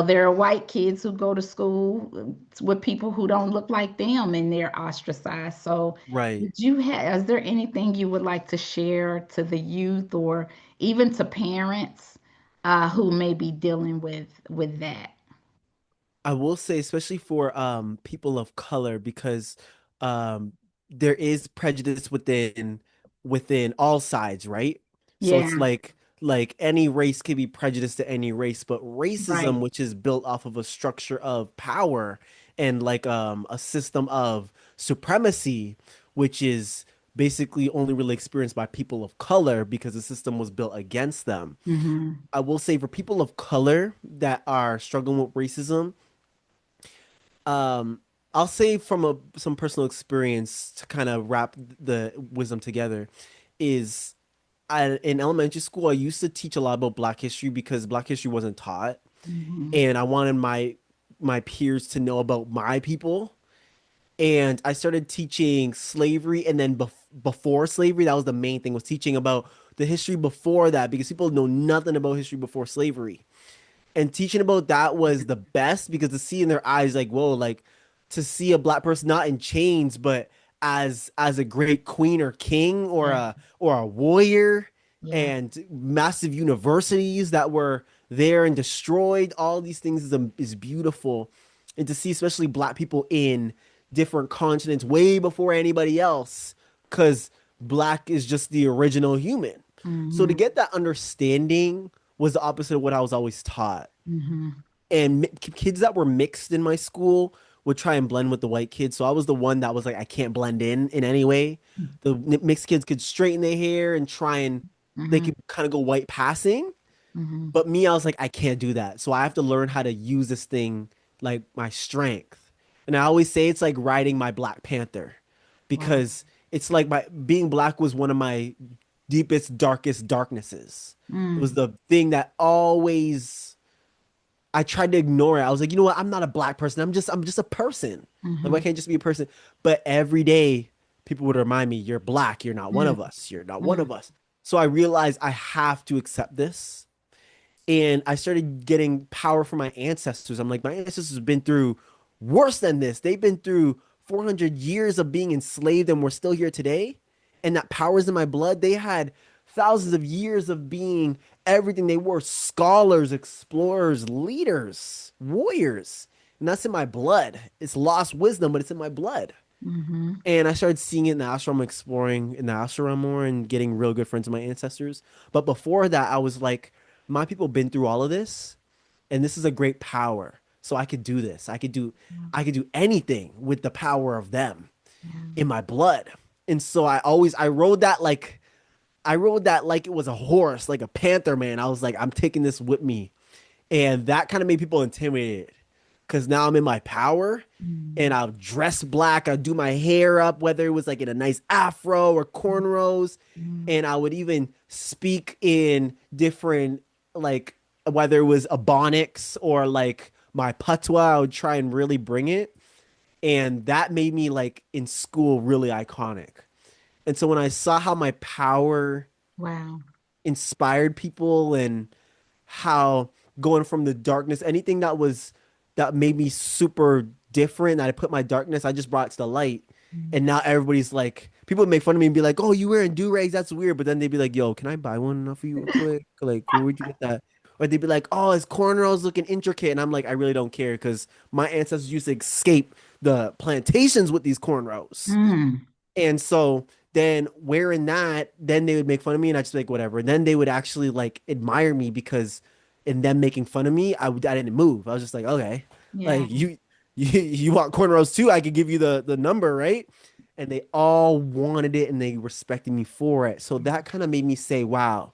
There are white kids who go to school with people who don't look like them and they're ostracized. So Right. is there anything you would like to share to the youth or even to parents who may be dealing with that? I will say, especially for people of color, because um there is prejudice within all sides, right? So Yeah, it's like any race can be prejudiced to any race, but right. racism, which is built off of a structure of power and like a system of supremacy, which is basically only really experienced by people of color because the system was built against them. Mm-hmm. I will say for people of color that are struggling with racism, um, I'll say from some personal experience to kind of wrap the wisdom together is in elementary school I used to teach a lot about Black history because Black history wasn't taught, Mm-hmm. and I wanted my peers to know about my people. And I started teaching slavery, and then before slavery, that was the main thing, was teaching about the history before that because people know nothing about history before slavery. And teaching about that was the best because to see in their eyes, like, whoa, like to see a Black person not in chains, but as a great queen or king Yeah, or a warrior, yeah. and massive universities that were there and destroyed. All these things is beautiful, and to see especially Black people in different continents way before anybody else, because Black is just the original human. So to Mm-hmm. get that understanding was the opposite of what I was always taught. Mm-hmm. And kids that were mixed in my school would try and blend with the white kids. So I was the one that was like, I can't blend in any way. The mixed kids could straighten their hair and try and they Mm-hmm. could kind of go white passing. Mm-hmm. But me, I was like, I can't do that. So I have to learn how to use this thing like my strength. And I always say it's like riding my Black Panther Wow. because it's like my being Black was one of my deepest, darkest darknesses. It was Mm. the thing that always I tried to ignore it. I was like, you know what? I'm not a Black person. I'm just a person. Like, why Mm-hmm. can't I just be a person? But every day, people would remind me, "You're Black. You're not one Mm. of us. You're not one Mm. of us." So I realized I have to accept this, and I started getting power from my ancestors. I'm like, my ancestors have been through worse than this. They've been through 400 years of being enslaved, and we're still here today. And that power is in my blood. They had thousands of years of being everything they were: scholars, explorers, leaders, warriors. And that's in my blood. It's lost wisdom, but it's in my blood. Mm-hmm. And I started seeing it in the astral realm, exploring in the astral realm more and getting real good friends with my ancestors. But before that, I was like, my people been through all of this, and this is a great power. So I could do this. I could do anything with the power of them Yeah. in my blood. And so I rode that like it was a horse, like a panther, man. I was like, I'm taking this with me. And that kind of made people intimidated because now I'm in my power, and Mm. I'll dress Black. I'll do my hair up, whether it was like in a nice afro or cornrows. Mm. And I would even speak in different, like, whether it was Ebonics or like my patois, I would try and really bring it. And that made me, like, in school, really iconic. And so when I saw how my power Wow. inspired people and how going from the darkness, anything that made me super different, that I put my darkness, I just brought it to the light. Mm. And now everybody's like, people would make fun of me and be like, "Oh, you wearing do-rags? That's weird." But then they'd be like, "Yo, can I buy one off of you real quick? Like, where'd you get that?" Or they'd be like, "Oh, his cornrows looking intricate." And I'm like, I really don't care because my ancestors used to escape the plantations with these cornrows. Mm. And so then wearing that, then they would make fun of me, and I'd just be like, whatever. And then they would actually like admire me because in them making fun of me, I didn't move. I was just like, okay, Yeah. like you want cornrows too? I could give you the number, right? And they all wanted it and they respected me for it. So that kind of made me say, wow,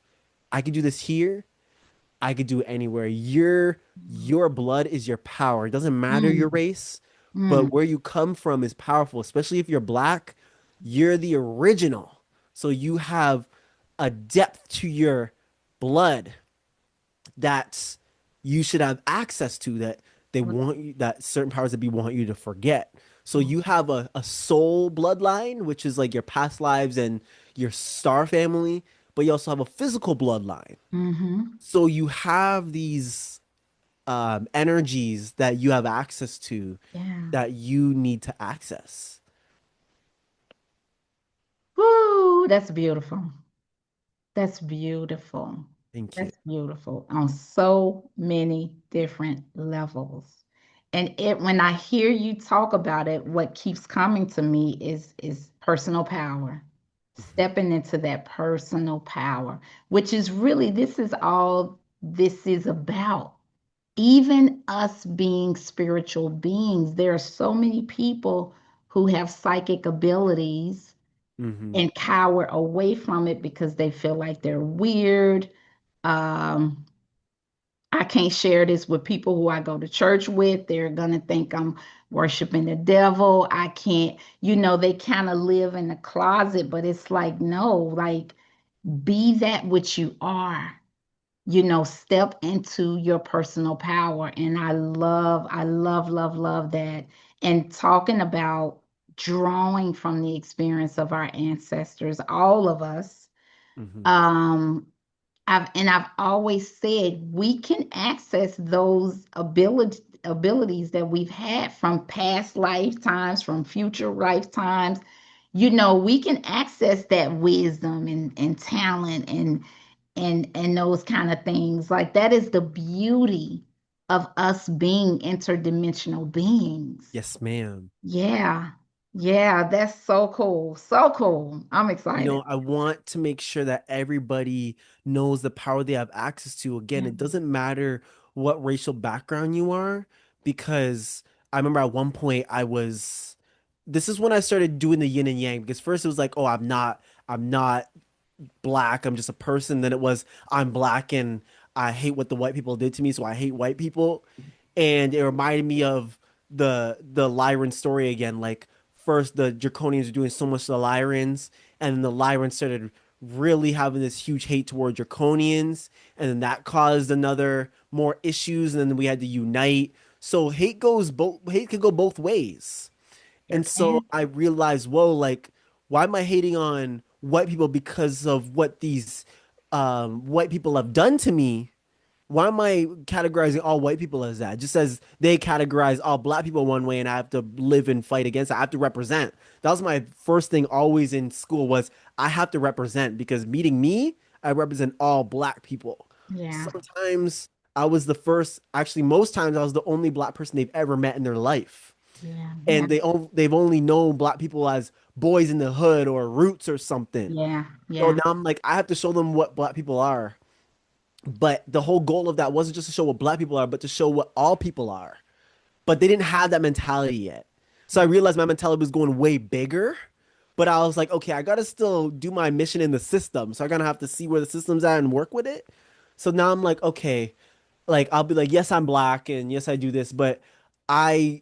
I could do this here. I could do it anywhere. Your blood is your power. It doesn't matter your Mm. race, but Mm. where you come from is powerful, especially if you're Black. You're the original. So you have a depth to your blood that you should have access to, that they want you, that certain powers that be want you to forget. So you have a soul bloodline, which is like your past lives and your star family, but you also have a physical bloodline. Mm-hmm. So you have these energies that you have access to Yeah. that you need to access. Woo, that's beautiful. That's beautiful. Thank you. That's beautiful on so many different levels. And it when I hear you talk about it, what keeps coming to me is personal power. Mhm. Stepping into that personal power, which is really this is all this is about. Even us being spiritual beings, there are so many people who have psychic abilities Mhm. and cower away from it because they feel like they're weird. Um, I can't share this with people who I go to church with. They're going to think I'm worshiping the devil. I can't, they kind of live in the closet, but it's like, no, like be that which you are, step into your personal power. And I love, love, love that. And talking about drawing from the experience of our ancestors, all of us, Mhm. um, I've always said we can access those abilities that we've had from past lifetimes, from future lifetimes. We can access that wisdom and talent and those kind of things. Like that is the beauty of us being interdimensional beings. Yes, ma'am. Yeah. Yeah, that's so cool. So cool. I'm You know, excited. I want to make sure that everybody knows the power they have access to. Again, Yeah. it doesn't matter what racial background you are, because I remember at one point this is when I started doing the yin and yang, because first it was like, oh, I'm not black, I'm just a person. Then it was, I'm black and I hate what the white people did to me, so I hate white people. And it reminded me of the Lyran story again. Like first the Draconians were doing so much to the Lyrans, and then the Lyrans started really having this huge hate toward Draconians, and then that caused another more issues, and then we had to unite. So hate can go both ways. And It so can. I realized, whoa, like, why am I hating on white people because of what these white people have done to me? Why am I categorizing all white people as that? Just as they categorize all black people one way and I have to live and fight against it. I have to represent. That was my first thing always in school was I have to represent, because meeting me, I represent all black people. Yeah. Sometimes I was the first, actually most times I was the only black person they've ever met in their life, Yeah. Yeah. and they've only known black people as boys in the hood or roots or something. Yeah. So Yeah. now I'm like, I have to show them what black people are. But the whole goal of that wasn't just to show what black people are, but to show what all people are. But they didn't have that mentality yet. So I realized my mentality was going way bigger. But I was like, okay, I gotta still do my mission in the system. So I'm gonna have to see where the system's at and work with it. So now I'm like, okay, like I'll be like, yes, I'm black and yes, I do this, but I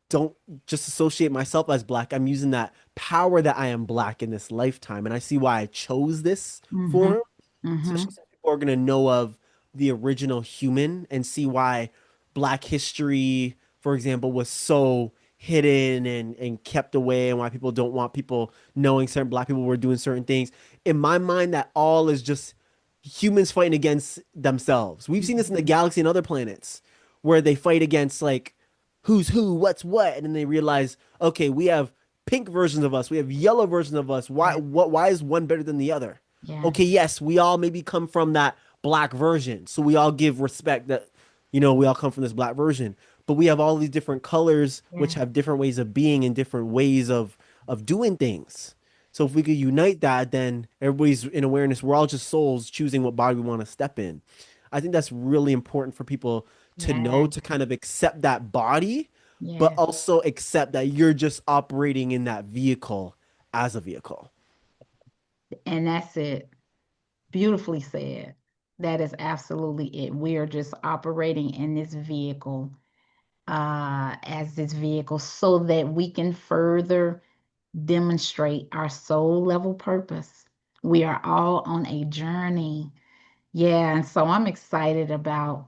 don't just associate myself as black. I'm using that power that I am black in this lifetime. And I see why I chose this Mm-hmm. form, Mm-hmm. especially since people are going to know of the original human and see why black history, for example, was so hidden and kept away, and why people don't want people knowing certain black people were doing certain things. In my mind, that all is just humans fighting against themselves. We've seen this in the galaxy and other planets where they fight against like who's who, what's what, and then they realize, okay, we have pink versions of us, we have yellow versions of us. Yeah. Why is one better than the other? Yeah. Okay, yes, we all maybe come from that black version, so we all give respect that, we all come from this black version, but we have all these different colors which Yeah. have different ways of being and different ways of doing things. So if we could unite that, then everybody's in awareness. We're all just souls choosing what body we want to step in. I think that's really important for people to know, Yeah. to kind of accept that body, but Yeah. also accept that you're just operating in that vehicle as a vehicle. And that's it. Beautifully said. That is absolutely it. We are just operating in this vehicle, as this vehicle so that we can further demonstrate our soul level purpose. We are all on a journey. Yeah, and so I'm excited about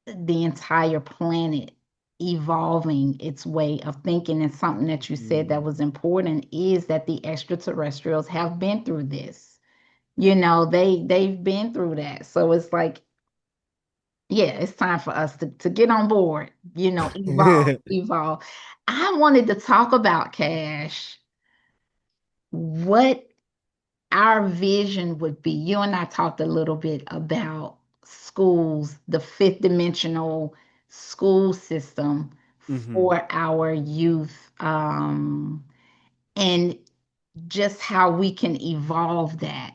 the entire planet evolving its way of thinking. And something that you said that Mm. was important is that the extraterrestrials have been through this. They've been through that. So it's like, yeah, it's time for us to get on board, evolve, evolve. I wanted to talk about Cash, what our vision would be. You and I talked a little bit about schools, the fifth dimensional school system Hmm. for our youth, and just how we can evolve that.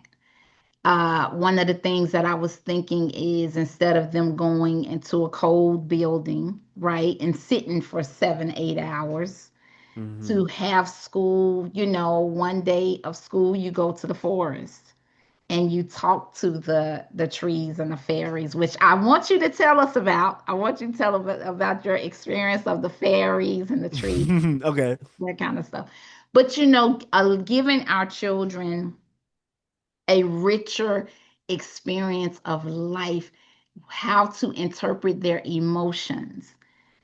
One of the things that I was thinking is instead of them going into a cold building, right, and sitting for 7, 8 hours, Hmm. to have school, one day of school, you go to the forest and you talk to the trees and the fairies, which I want you to tell us about. I want you to tell about your experience of the fairies and the trees, Okay. that kind of stuff. But giving our children a richer experience of life, how to interpret their emotions,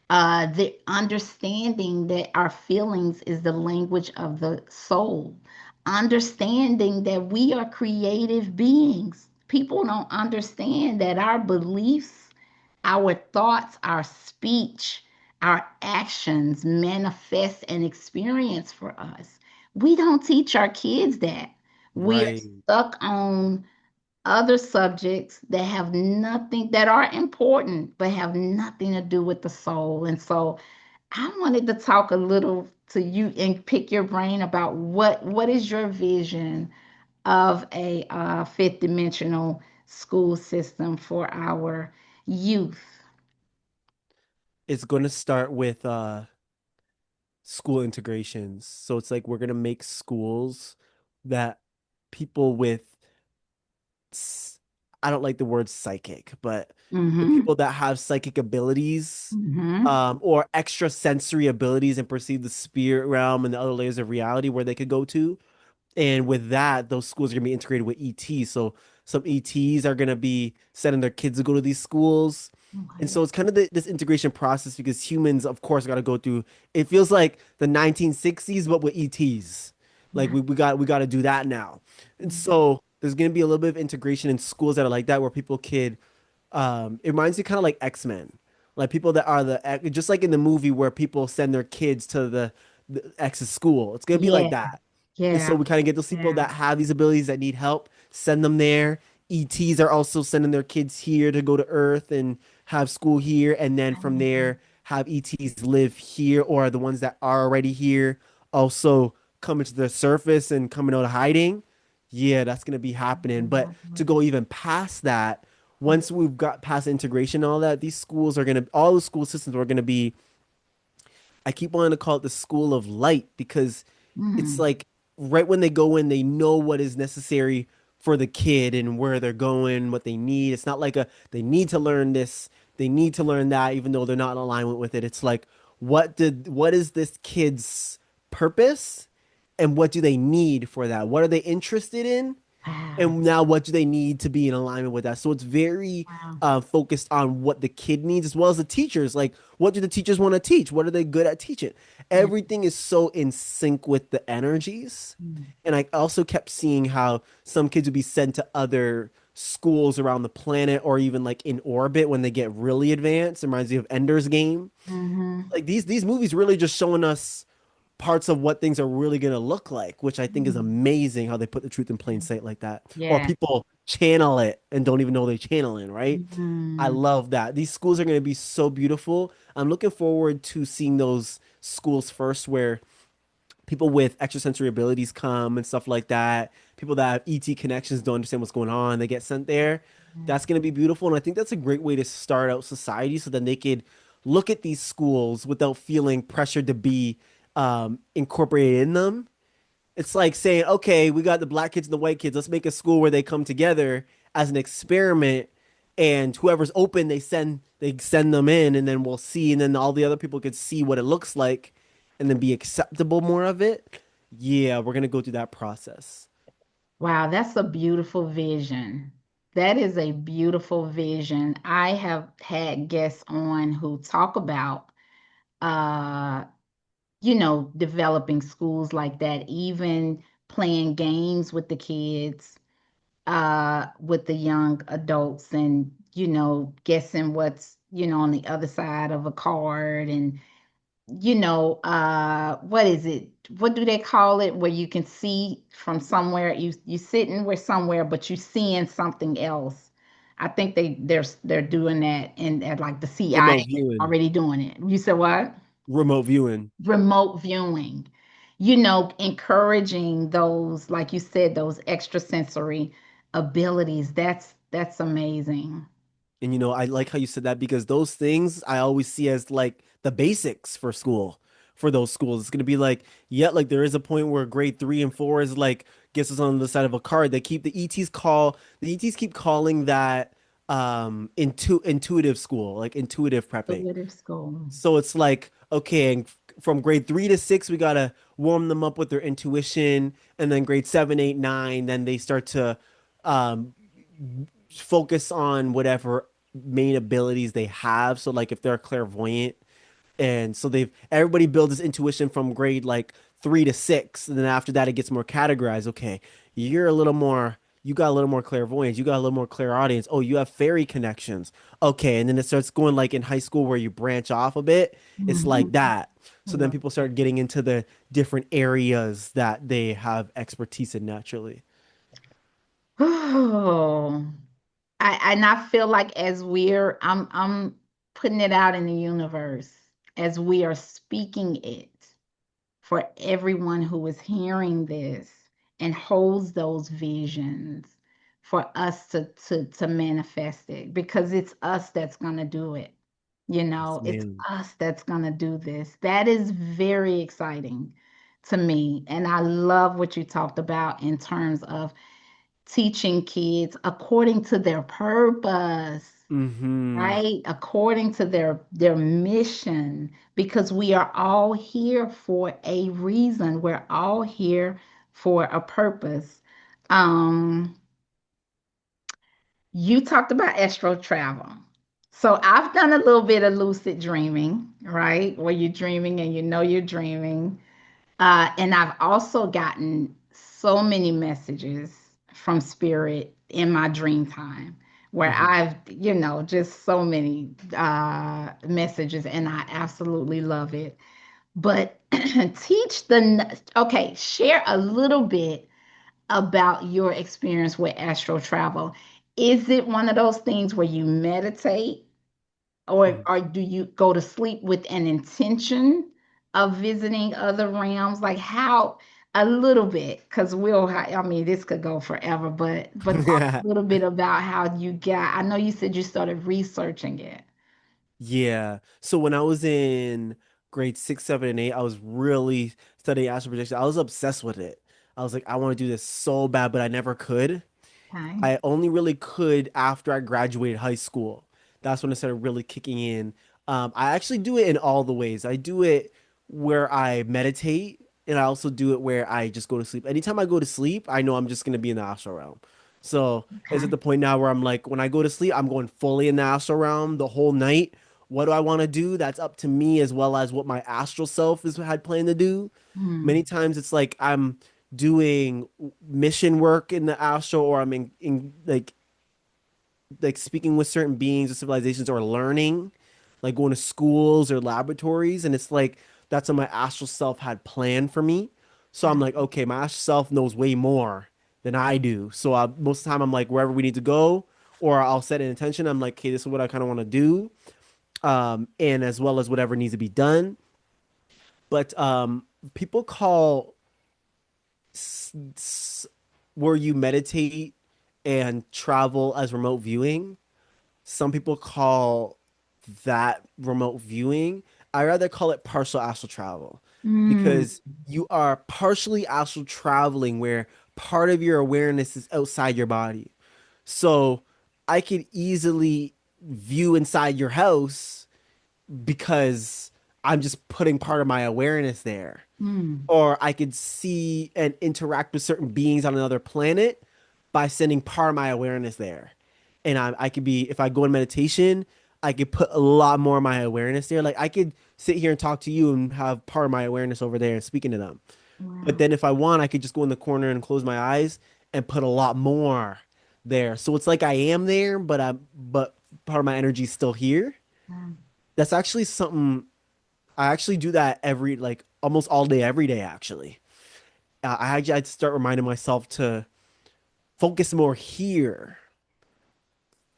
the understanding that our feelings is the language of the soul, understanding that we are creative beings. People don't understand that our beliefs, our thoughts, our speech, our actions manifest an experience for us. We don't teach our kids that. We are Right. stuck on other subjects that have nothing, that are important but have nothing to do with the soul. And so I wanted to talk a little to you and pick your brain about what is your vision of a fifth dimensional school system for our youth. It's going to start with school integrations. So it's like we're going to make schools that people with s- I don't like the word psychic, but the Mm-hmm. people that have psychic abilities, Mm-hmm. or extra sensory abilities and perceive the spirit realm and the other layers of reality where they could go to. And with that, those schools are gonna be integrated with ETs. So some ETs are gonna be sending their kids to go to these schools. And Okay. so it's kind of this integration process because humans, of course, got to go through. It feels like the 1960s, but with ETs. Like Yeah. we got to do that now. And Mhm. so there's gonna be a little bit of integration in schools that are like that, where people could. It reminds me kind of like X-Men, like people that are just like in the movie where people send their kids to the X's school. It's gonna be like Yeah. that. And so Yeah. we kind of get those people Yeah. that have these abilities that need help, send them there. ETs are also sending their kids here to go to Earth and have school here. And then from Mhm. there, have ETs live here or the ones that are already here also coming to the surface and coming out of hiding. Yeah, that's going to be happening. But to go even past that, once we've got past integration and all that, these schools are going to, all the school systems are going to be, I keep wanting to call it the school of light because it's Mhm. like right when they go in, they know what is necessary for the kid and where they're going, what they need. It's not like they need to learn this, they need to learn that, even though they're not in alignment with it. It's like what is this kid's purpose and what do they need for that? What are they interested in? Wow. And now what do they need to be in alignment with that? So it's very Wow. focused on what the kid needs as well as the teachers. Like, what do the teachers want to teach? What are they good at teaching? Yeah. Everything is so in sync with the energies. Mhm. And I also kept seeing how some kids would be sent to other schools around the planet or even like in orbit when they get really advanced. It reminds me of Ender's Game. Mhm. Like these movies really just showing us parts of what things are really going to look like, which I think is Mhm. amazing how they put the truth in plain sight like that. Or Yeah. people channel it and don't even know they channel it, right? I Mhm. love that. These schools are going to be so beautiful. I'm looking forward to seeing those schools first where people with extrasensory abilities come and stuff like that. People that have ET connections don't understand what's going on. They get sent there. That's going to be beautiful. And I think that's a great way to start out society so then they could look at these schools without feeling pressured to be incorporated in them. It's like saying, okay, we got the black kids and the white kids. Let's make a school where they come together as an experiment, and whoever's open, they send them in, and then we'll see, and then all the other people could see what it looks like, and then be acceptable more of it. Yeah, we're gonna go through that process. Wow, that's a beautiful vision. That is a beautiful vision. I have had guests on who talk about uh developing schools like that, even playing games with the kids, with the young adults, and guessing what's on the other side of a card, and what is it, what do they call it, where you can see from somewhere, you sitting where somewhere but you seeing something else. I think they're doing that, and at like the CIA Remote viewing. already doing it. You said what? Remote viewing. remote viewing, encouraging those, like you said, those extrasensory abilities. That's amazing. And I like how you said that because those things I always see as like the basics for school, for those schools. It's gonna be like, yeah, like there is a point where grade 3 and 4 is like gets us on the side of a card. They keep the ETs keep calling that intuitive school, like intuitive prepping. Intuitive school. So it's like, okay, and from grade 3 to 6, we gotta warm them up with their intuition, and then grade 7, 8, 9, then they start to um focus on whatever main abilities they have. So like if they're clairvoyant, and so they've everybody builds this intuition from grade like 3 to 6, and then after that it gets more categorized. Okay, you got a little more clairvoyance, you got a little more clairaudience. Oh, you have fairy connections. Okay, and then it starts going like in high school where you branch off a bit. It's like Mhm. that. So then people start getting into the different areas that they have expertise in naturally. Oh, and I feel like as I'm putting it out in the universe, as we are speaking it for everyone who is hearing this and holds those visions for us to manifest it, because it's us that's gonna do it. Yes, It's ma'am. us that's gonna do this. That is very exciting to me. And I love what you talked about in terms of teaching kids according to their purpose, Mm-hmm. right? According to their mission, because we are all here for a reason. We're all here for a purpose. Um, you talked about astral travel. So I've done a little bit of lucid dreaming, right? Where you're dreaming and you know you're dreaming. And I've also gotten so many messages from spirit in my dream time where Mm-hmm. just so many messages, and I absolutely love it. But okay, share a little bit about your experience with astral travel. Is it one of those things where you meditate, or do you go to sleep with an intention of visiting other realms? Like how, a little bit, because I mean, this could go forever, but talk Mm-hmm. a little bit about how you got, I know you said you started researching it. Yeah. So when I was in grade 6, 7, and 8, I was really studying astral projection. I was obsessed with it. I was like, I want to do this so bad, but I never could. Okay. I only really could after I graduated high school. That's when it started really kicking in. I actually do it in all the ways. I do it where I meditate, and I also do it where I just go to sleep. Anytime I go to sleep, I know I'm just gonna be in the astral realm. So it's at Okay. the point now where I'm like, when I go to sleep, I'm going fully in the astral realm the whole night. What do I want to do? That's up to me, as well as what my astral self is had planned to do. Hmm. Many times it's like I'm doing mission work in the astral, or I'm in like speaking with certain beings or civilizations, or learning, like going to schools or laboratories, and it's like that's what my astral self had planned for me. So I'm like, okay, my astral self knows way more than I do. So most of the time I'm like, wherever we need to go, or I'll set an intention. I'm like, okay, this is what I kind of want to do, and as well as whatever needs to be done. But people call where you meditate and travel as remote viewing. Some people call that remote viewing. I rather call it partial astral travel, Hmm. because you are partially astral traveling where part of your awareness is outside your body. So I could easily view inside your house because I'm just putting part of my awareness there. Hmm. Or I could see and interact with certain beings on another planet by sending part of my awareness there. And I could be, if I go in meditation, I could put a lot more of my awareness there. Like I could sit here and talk to you and have part of my awareness over there and speaking to them. But Wow. then if I want, I could just go in the corner and close my eyes and put a lot more there. So it's like I am there, but part of my energy is still here. Wow. That's actually something I actually do that every like almost all day, every day actually. I'd start reminding myself to focus more here,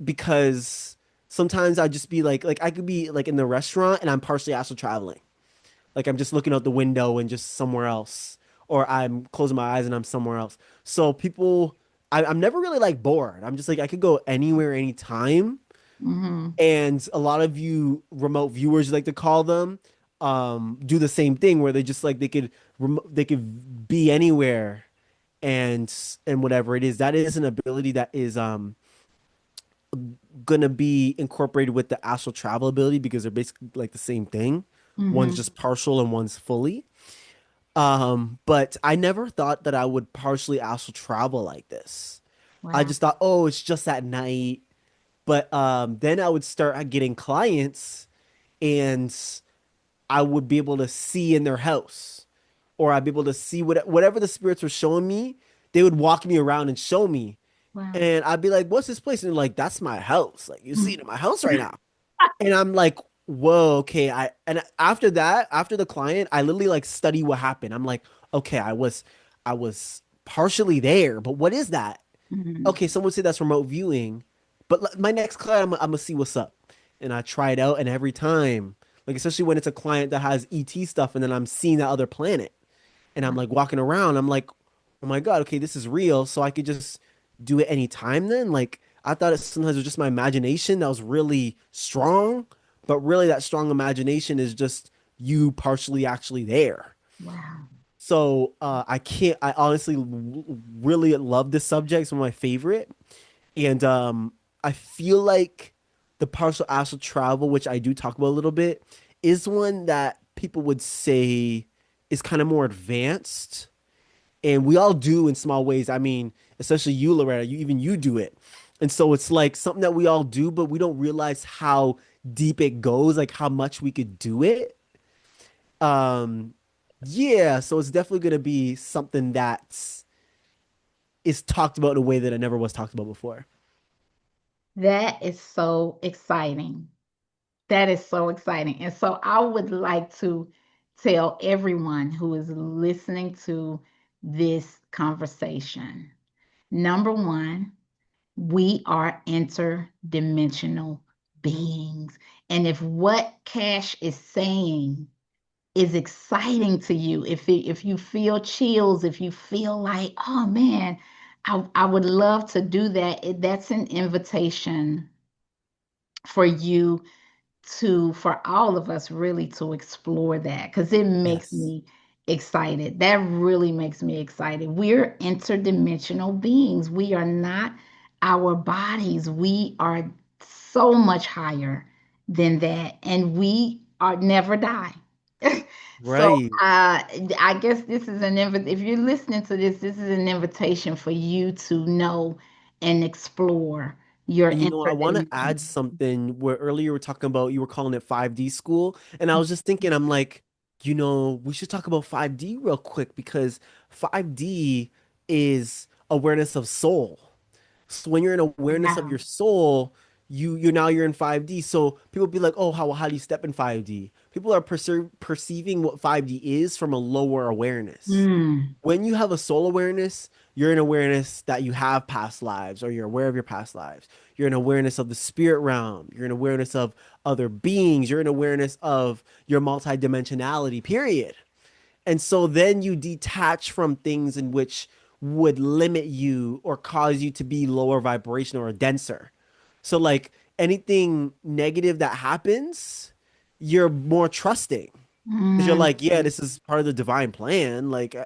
because sometimes I'd just be like I could be like in the restaurant and I'm partially astral traveling. Like I'm just looking out the window and just somewhere else, or I'm closing my eyes and I'm somewhere else. So people, I'm never really like bored. I'm just like I could go anywhere, anytime. Mm-hmm. And a lot of you remote viewers, you like to call them, do the same thing where they just like they could be anywhere and whatever it is. That is an ability that is gonna be incorporated with the astral travel ability because they're basically like the same thing. One's Mm-hmm. just partial and one's fully. But I never thought that I would partially astral travel like this. I Wow. just thought, oh, it's just at night. But then I would start getting clients and I would be able to see in their house, or I'd be able to see whatever the spirits were showing me. They would walk me around and show me, Wow. and I'd be like, "What's this place?" And they're like, "That's my house. Like you see Mm. it in my house right now." And I'm like, "Whoa, okay." After that, after the client, I literally like study what happened. I'm like, "Okay, I was partially there, but what is that?" Mhm. Okay, someone said that's remote viewing, but my next client, I'm gonna see what's up, and I try it out, and every time, like especially when it's a client that has ET stuff, and then I'm seeing that other planet, and I'm Wow. like walking around, I'm like, oh my God, okay, this is real, so I could just do it anytime then. Like I thought it sometimes was just my imagination that was really strong, but really that strong imagination is just you partially actually there. Wow. So I can't. I honestly really love this subject. It's one of my favorite. And I feel like the partial astral travel, which I do talk about a little bit, is one that people would say is kind of more advanced. And we all do in small ways. I mean, especially you, Loretta, you do it. And so it's like something that we all do, but we don't realize how deep it goes, like how much we could do it. Um, yeah, so it's definitely gonna be something that is talked about in a way that it never was talked about before. That is so exciting. That is so exciting. And so I would like to tell everyone who is listening to this conversation. Number one, we are interdimensional beings. And if what Cash is saying is exciting to you, if you feel chills, if you feel like, oh man, I would love to do that, that's an invitation for you to, for all of us really to explore that because it makes Yes. me excited. That really makes me excited. We're interdimensional beings. We are not our bodies. We are so much higher than that, and we are never die. So Right. I guess this is an if you're listening to this, this is an invitation for you to know and explore your And I want to interdimensional. add something where earlier you were talking about you were calling it 5D school. And I was just thinking, I'm like, we should talk about 5D real quick because 5D is awareness of soul. So when you're in awareness of Wow. your soul, you're in 5D. So people be like, oh, how do you step in 5D? People are perceiving what 5D is from a lower awareness. Mm, When you have a soul awareness, you're in awareness that you have past lives or you're aware of your past lives. You're in awareness of the spirit realm. You're in awareness of other beings. You're in awareness of your multidimensionality, period. And so then you detach from things in which would limit you or cause you to be lower vibration or denser. So, like anything negative that happens, you're more trusting because you're mm, like, yeah, this is part of the divine plan. Like,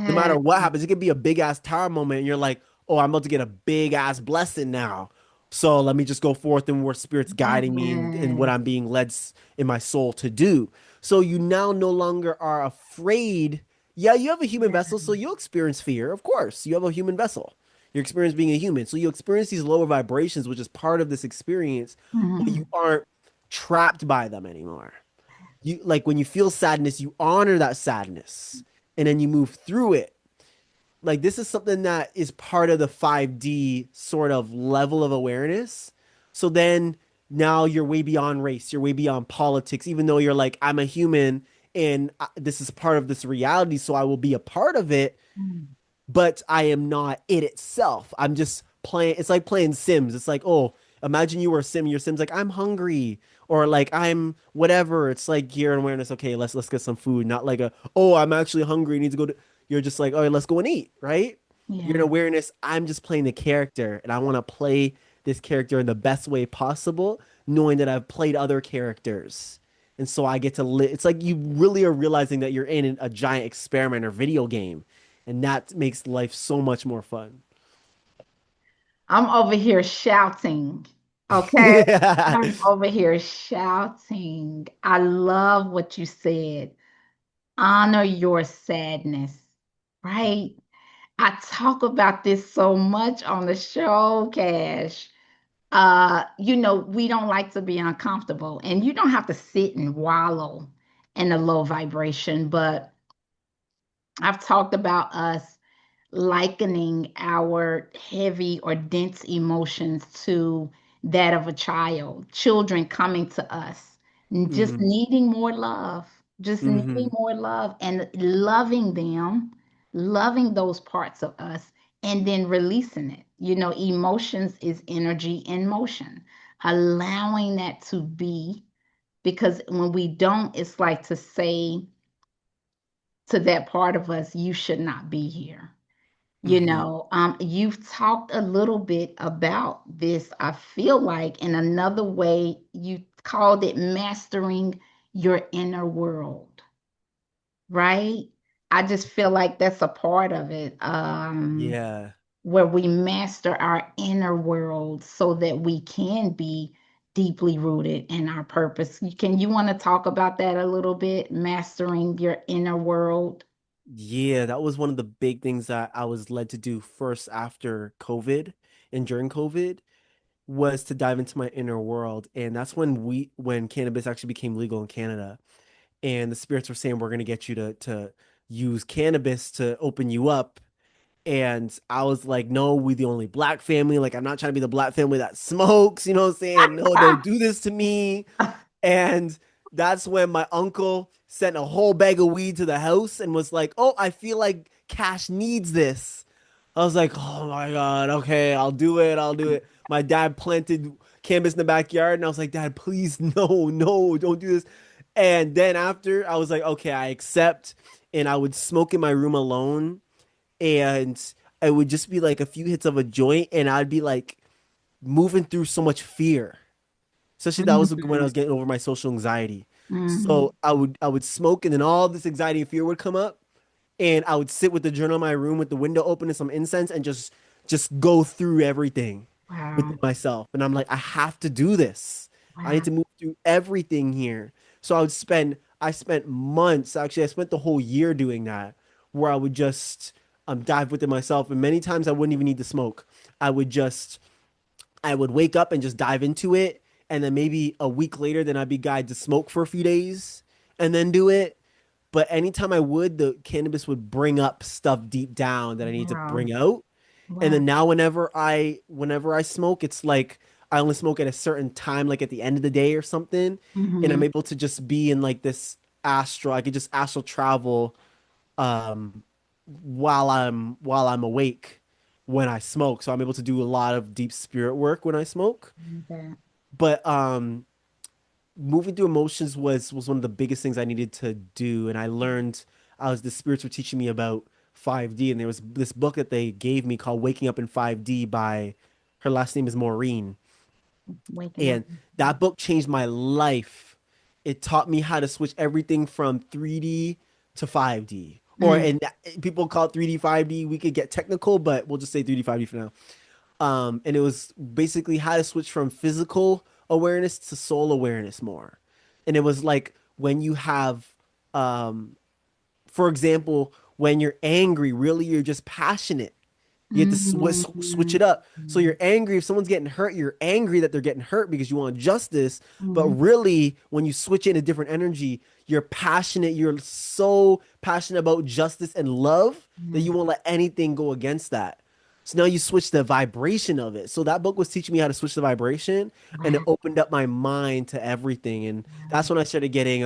no yeah, matter what happens, it could be a big ass tower moment, and you're like, oh, I'm about to get a big ass blessing now. So let me just go forth and where spirit's guiding me and what yes, I'm being led in my soul to do. So you now no longer are afraid. Yeah, you have a human yeah, vessel, so you'll experience fear. Of course, you have a human vessel. You experience being a human. So you experience these lower vibrations, which is part of this experience, but mhm, you aren't trapped by them anymore. You like when you feel sadness, you honor that sadness and then you move through it. Like this is something that is part of the 5D sort of level of awareness. So then now you're way beyond race, you're way beyond politics, even though you're like, I'm a human and this is part of this reality, so I will be a part of it, but I am not it itself. I'm just playing. It's like playing Sims. It's like, oh, imagine you were a sim, your sim's like, I'm hungry, or like I'm whatever. It's like you're in awareness, okay, let's get some food, not like a, oh, I'm actually hungry, need to go to, you're just like, all right, let's go and eat, right? You're in Yeah. awareness, I'm just playing the character, and I want to play this character in the best way possible, knowing that I've played other characters. And so I get to live. It's like you really are realizing that you're in a giant experiment or video game. And that makes life so much more fun. I'm over here shouting. Okay. Yeah. I'm over here shouting. I love what you said. Honor your sadness, right? I talk about this so much on the show, Cash. We don't like to be uncomfortable, and you don't have to sit and wallow in a low vibration, but I've talked about us likening our heavy or dense emotions to that of a child, children coming to us, just Hmm. needing more love, just needing Hmm. more love and loving them, loving those parts of us, and then releasing it. Emotions is energy in motion, allowing that to be, because when we don't, it's like to say to that part of us, you should not be here. Hmm. You've talked a little bit about this, I feel like, in another way, you called it mastering your inner world, right? I just feel like that's a part of it, Yeah. where we master our inner world so that we can be deeply rooted in our purpose. You want to talk about that a little bit, mastering your inner world? Yeah, that was one of the big things that I was led to do first after COVID and during COVID was to dive into my inner world. And that's when cannabis actually became legal in Canada. And the spirits were saying we're gonna get you to use cannabis to open you up. And I was like, no, we the only black family. Like, I'm not trying to be the black family that smokes, you know what I'm saying? No, don't do this to me. And that's when my uncle sent a whole bag of weed to the house and was like, oh, I feel like Cash needs this. I was like, oh my God, okay, I'll do it. I'll do it. My dad planted cannabis in the backyard, and I was like, Dad, please, no, no, don't do this. And then after, I was like, okay, I accept. And I would smoke in my room alone and it would just be like a few hits of a joint, and I'd be like moving through so much fear. Especially that was when I Mhm, was getting over my social anxiety. mhm. So I would smoke, and then all this anxiety and fear would come up, and I would sit with the journal in my room with the window open and some incense, and just go through everything Wow, within myself. And I'm like, I have to do this. I need wow. to move through everything here. So I spent months, actually, I spent the whole year doing that, where I would just dive within myself. And many times I wouldn't even need to smoke. I would just, I would wake up and just dive into it. And then maybe a week later, then I'd be guided to smoke for a few days and then do it. But anytime I would, the cannabis would bring up stuff deep down that I need to Wow. bring out. And Wow. then now whenever I smoke, it's like I only smoke at a certain time, like at the end of the day or something. And I'm Hmm. able to just be in like this astral. I could just astral travel um while I'm awake when I smoke. So I'm able to do a lot of deep spirit work when I smoke. Okay. But moving through emotions was one of the biggest things I needed to do. And I learned I was the spirits were teaching me about 5D, and there was this book that they gave me called Waking Up in 5D by her last name is Maureen. Waking up. And that book changed my life. It taught me how to switch everything from 3D to 5D. Or Mm, and people call it 3D, 5D. We could get technical, but we'll just say 3D, 5D for now. And it was basically how to switch from physical awareness to soul awareness more. And it was like when you have, um, for example, when you're angry, really you're just passionate. You have to switch mhm, it up. So you're angry if someone's getting hurt, you're angry that they're getting hurt because you want justice. But mhm, really, when you switch in a different energy, you're passionate. You're so passionate about justice and love that mhm. you won't let anything go against that. So now you switch the vibration of it. So that book was teaching me how to switch the vibration, and it Wow. opened up my mind to everything. And that's when I started getting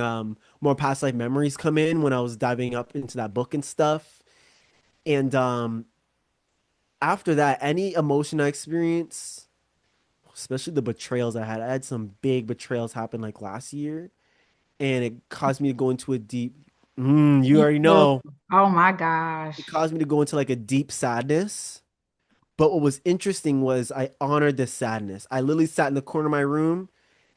more past life memories come in when I was diving up into that book and stuff. And after that, any emotion I experience especially the betrayals I had. I had some big betrayals happen like last year, and it caused me to go into a deep, you Me already too. know, Oh my it gosh. caused me to go into like a deep sadness. But what was interesting was I honored this sadness. I literally sat in the corner of my room,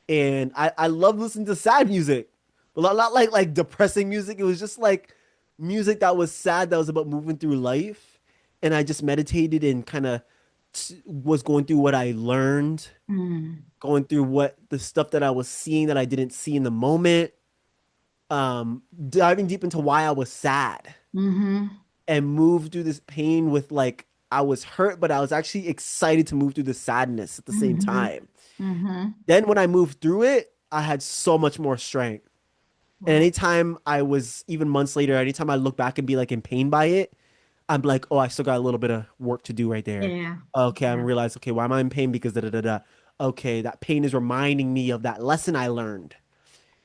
and I love listening to sad music, but not like depressing music. It was just like music that was sad, that was about moving through life, and I just meditated and kind of was going through what I learned, Mm, going through what the stuff that I was seeing that I didn't see in the moment, diving deep into why I was sad mm-hmm. and moved through this pain with like I was hurt, but I was actually excited to move through the sadness at the same Mm-hmm. time. Mm-hmm. Then when I moved through it, I had so much more strength. And Wow. anytime I was, even months later, anytime I look back and be like in pain by it, I'm like, oh, I still got a little bit of work to do right there. Yeah. Okay, I'm Yeah. realized, okay, why am I in pain? Because da da da da. Okay, that pain is reminding me of that lesson I learned.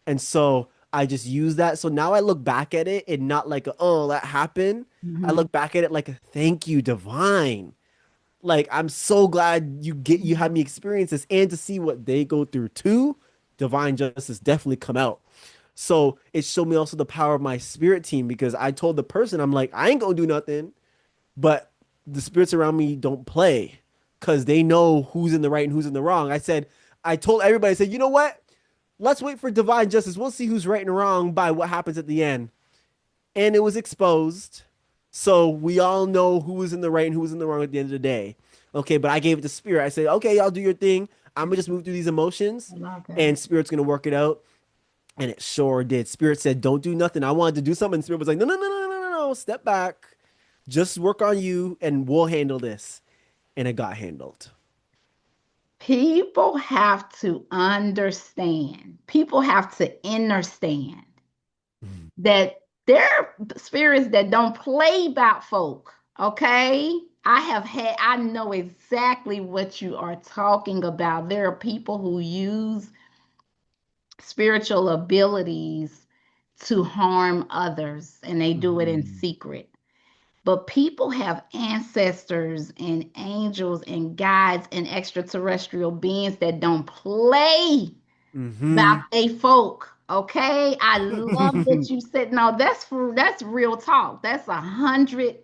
And so I just use that. So now I look back at it and not like, oh, that happened. I Mm-hmm. look back at it like a thank you, divine. Like I'm so glad you had me experience this and to see what they go through too. Divine justice definitely come out. So it showed me also the power of my spirit team because I told the person, I'm like, I ain't gonna do nothing, but the spirits around me don't play because they know who's in the right and who's in the wrong. I told everybody, I said, you know what? Let's wait for divine justice. We'll see who's right and wrong by what happens at the end. And it was exposed. So we all know who was in the right and who was in the wrong at the end of the day. Okay, but I gave it to spirit. I said, okay, y'all do your thing. I'm gonna just move through these emotions I love that. and spirit's gonna work it out. And it sure did. Spirit said, don't do nothing. I wanted to do something. And spirit was like, no, no, no, no, no, no, no. Step back. Just work on you and we'll handle this. And it got handled. People have to understand. People have to understand that there are spirits that don't play about folk. Okay. I know exactly what you are talking about. There are people who use spiritual abilities to harm others and they do it in Mm-hmm. secret. But people have ancestors and angels and guides and extraterrestrial beings that don't play about Mm-hmm. they folk. Okay, I love that you said no. That's real talk. That's 100%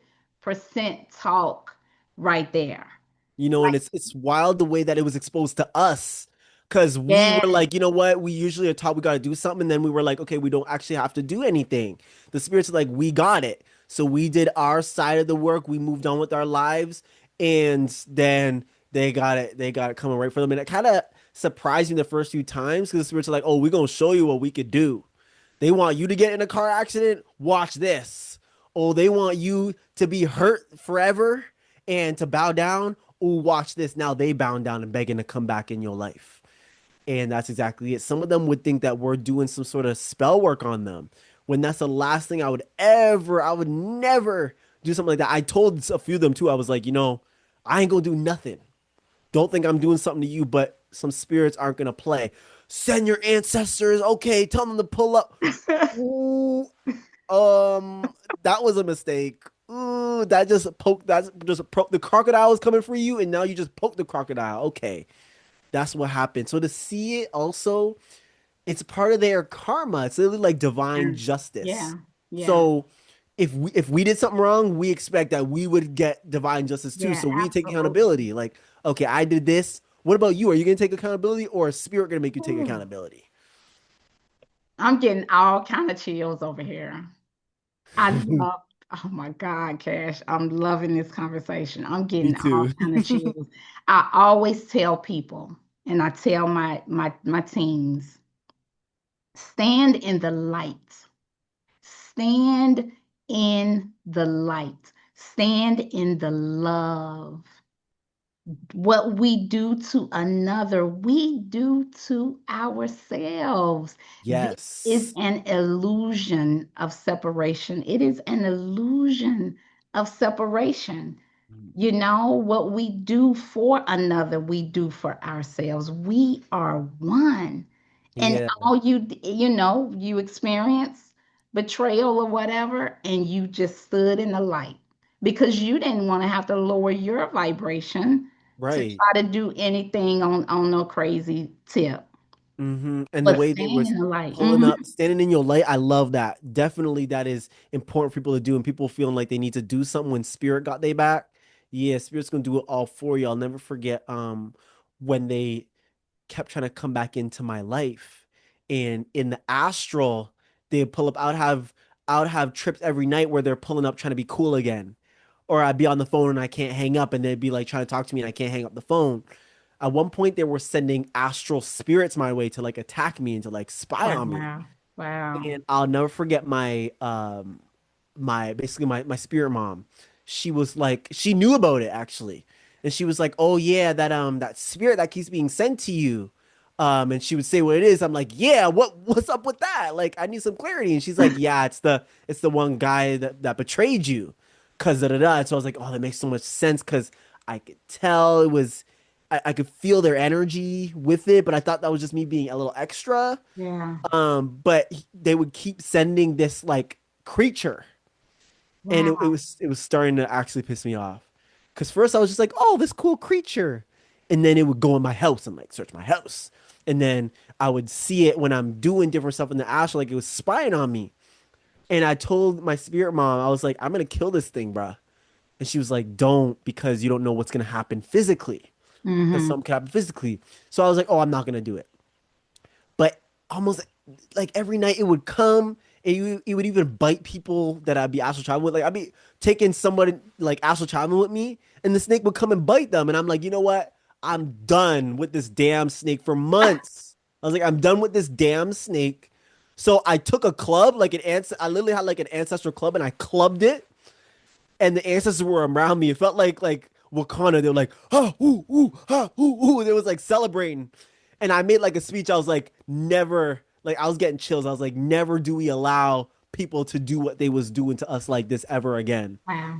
talk right there. You know, Like and it's wild the way that it was exposed to us. Cause we yeah, were like, you know what? We usually are taught we gotta do something, and then we were like, okay, we don't actually have to do anything. The spirits are like, we got it. So we did our side of the work, we moved on with our lives, and then they got it coming right for them. And it kind of surprised me the first few times because the spirits are like, oh, we're gonna show you what we could do. They want you to get in a car accident, watch this. Oh, they want you to be hurt forever and to bow down. Oh, watch this. Now they bow down and begging to come back in your life. And that's exactly it. Some of them would think that we're doing some sort of spell work on them when that's the last thing I would never do something like that. I told a few of them too. I was like, I ain't gonna do nothing. Don't think I'm doing something to you, but some spirits aren't gonna play. Send your ancestors. Okay, tell them to pull up. Ooh, um, that was a mistake. Ooh, that just poked. That's just the crocodile is coming for you, and now you just poke the crocodile. Okay, that's what happened. So to see it also, it's part of their karma. It's literally like divine justice. yeah, yeah, So if we did something wrong, we expect that we would get divine justice too. yeah, So we take absolutely. accountability. Like, okay, I did this. What about you? Are you gonna take accountability, or is spirit gonna make you take Ooh, accountability? I'm getting all kind of chills over here. I love, oh my God, Cash, I'm loving this conversation. I'm Me getting all too. kind of chills. I always tell people, and I tell my teens, stand in the light. Stand in the light. Stand in the love. What we do to another, we do to ourselves. This is Yes. an illusion of separation. It is an illusion of separation. You know, what we do for another, we do for ourselves. We are one. And Yeah. all you experience betrayal or whatever, and you just stood in the light because you didn't want to have to lower your vibration to Right. try to do anything on no crazy tip. And the But way they staying was in the light. pulling up, standing in your light, I love that. Definitely, that is important for people to do, and people feeling like they need to do something when spirit got their back. Yeah, spirit's gonna do it all for you. I'll never forget when they kept trying to come back into my life, and in the astral, they'd pull up. I would have trips every night where they're pulling up trying to be cool again, or I'd be on the phone and I can't hang up, and they'd be like trying to talk to me and I can't hang up the phone. At one point, they were sending astral spirits my way to like attack me and to like spy on me. Wow. Wow. And I'll never forget my basically my spirit mom. She was like she knew about it actually. And she was like, "Oh yeah, that spirit that keeps being sent to you." And she would say what it is. I'm like, "Yeah, what's up with that? Like I need some clarity." And she's like, "Yeah, it's the one guy that betrayed you." Cause da da da. So I was like, "Oh, that makes so much sense cuz I could tell it was I could feel their energy with it, but I thought that was just me being a little extra. Yeah. But they would keep sending this like creature, and it Wow. was it was starting to actually piss me off. Cause first I was just like, oh, this cool creature, and then it would go in my house and like search my house, and then I would see it when I'm doing different stuff in the astral, like it was spying on me. And I told my spirit mom, I was like, I'm gonna kill this thing, bruh. And she was like, don't, because you don't know what's gonna happen physically. Because Mm-hmm. something can happen physically. So I was like, oh, I'm not gonna do it. But almost like every night it would come and it would even bite people that I'd be astral traveling with. Like I'd be taking somebody like astral traveling with me, and the snake would come and bite them. And I'm like, you know what? I'm done with this damn snake for months. I was like, I'm done with this damn snake. So I took a club, like I literally had like an ancestral club, and I clubbed it, and the ancestors were around me. It felt like Wakanda. They were like, ah, ooh, ooh, ah, ooh, ooh. And it was like celebrating. And I made like a speech. I was like, never, like I was getting chills. I was like, never do we allow people to do what they was doing to us like this ever again. Wow.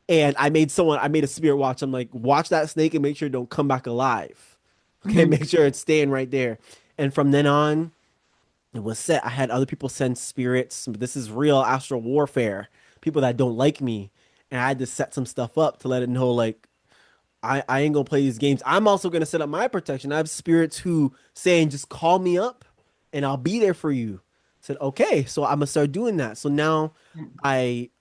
And I made a spirit watch. I'm like, watch that snake and make sure it don't come back alive. Okay, Mm-hmm. make sure it's staying right there. And from then on, it was set. I had other people send spirits. This is real astral warfare. People that don't like me, and I had to set some stuff up to let it know, like I ain't gonna play these games. I'm also gonna set up my protection. I have spirits who saying just call me up, and I'll be there for you. I said okay, so I'm gonna start doing that. So now I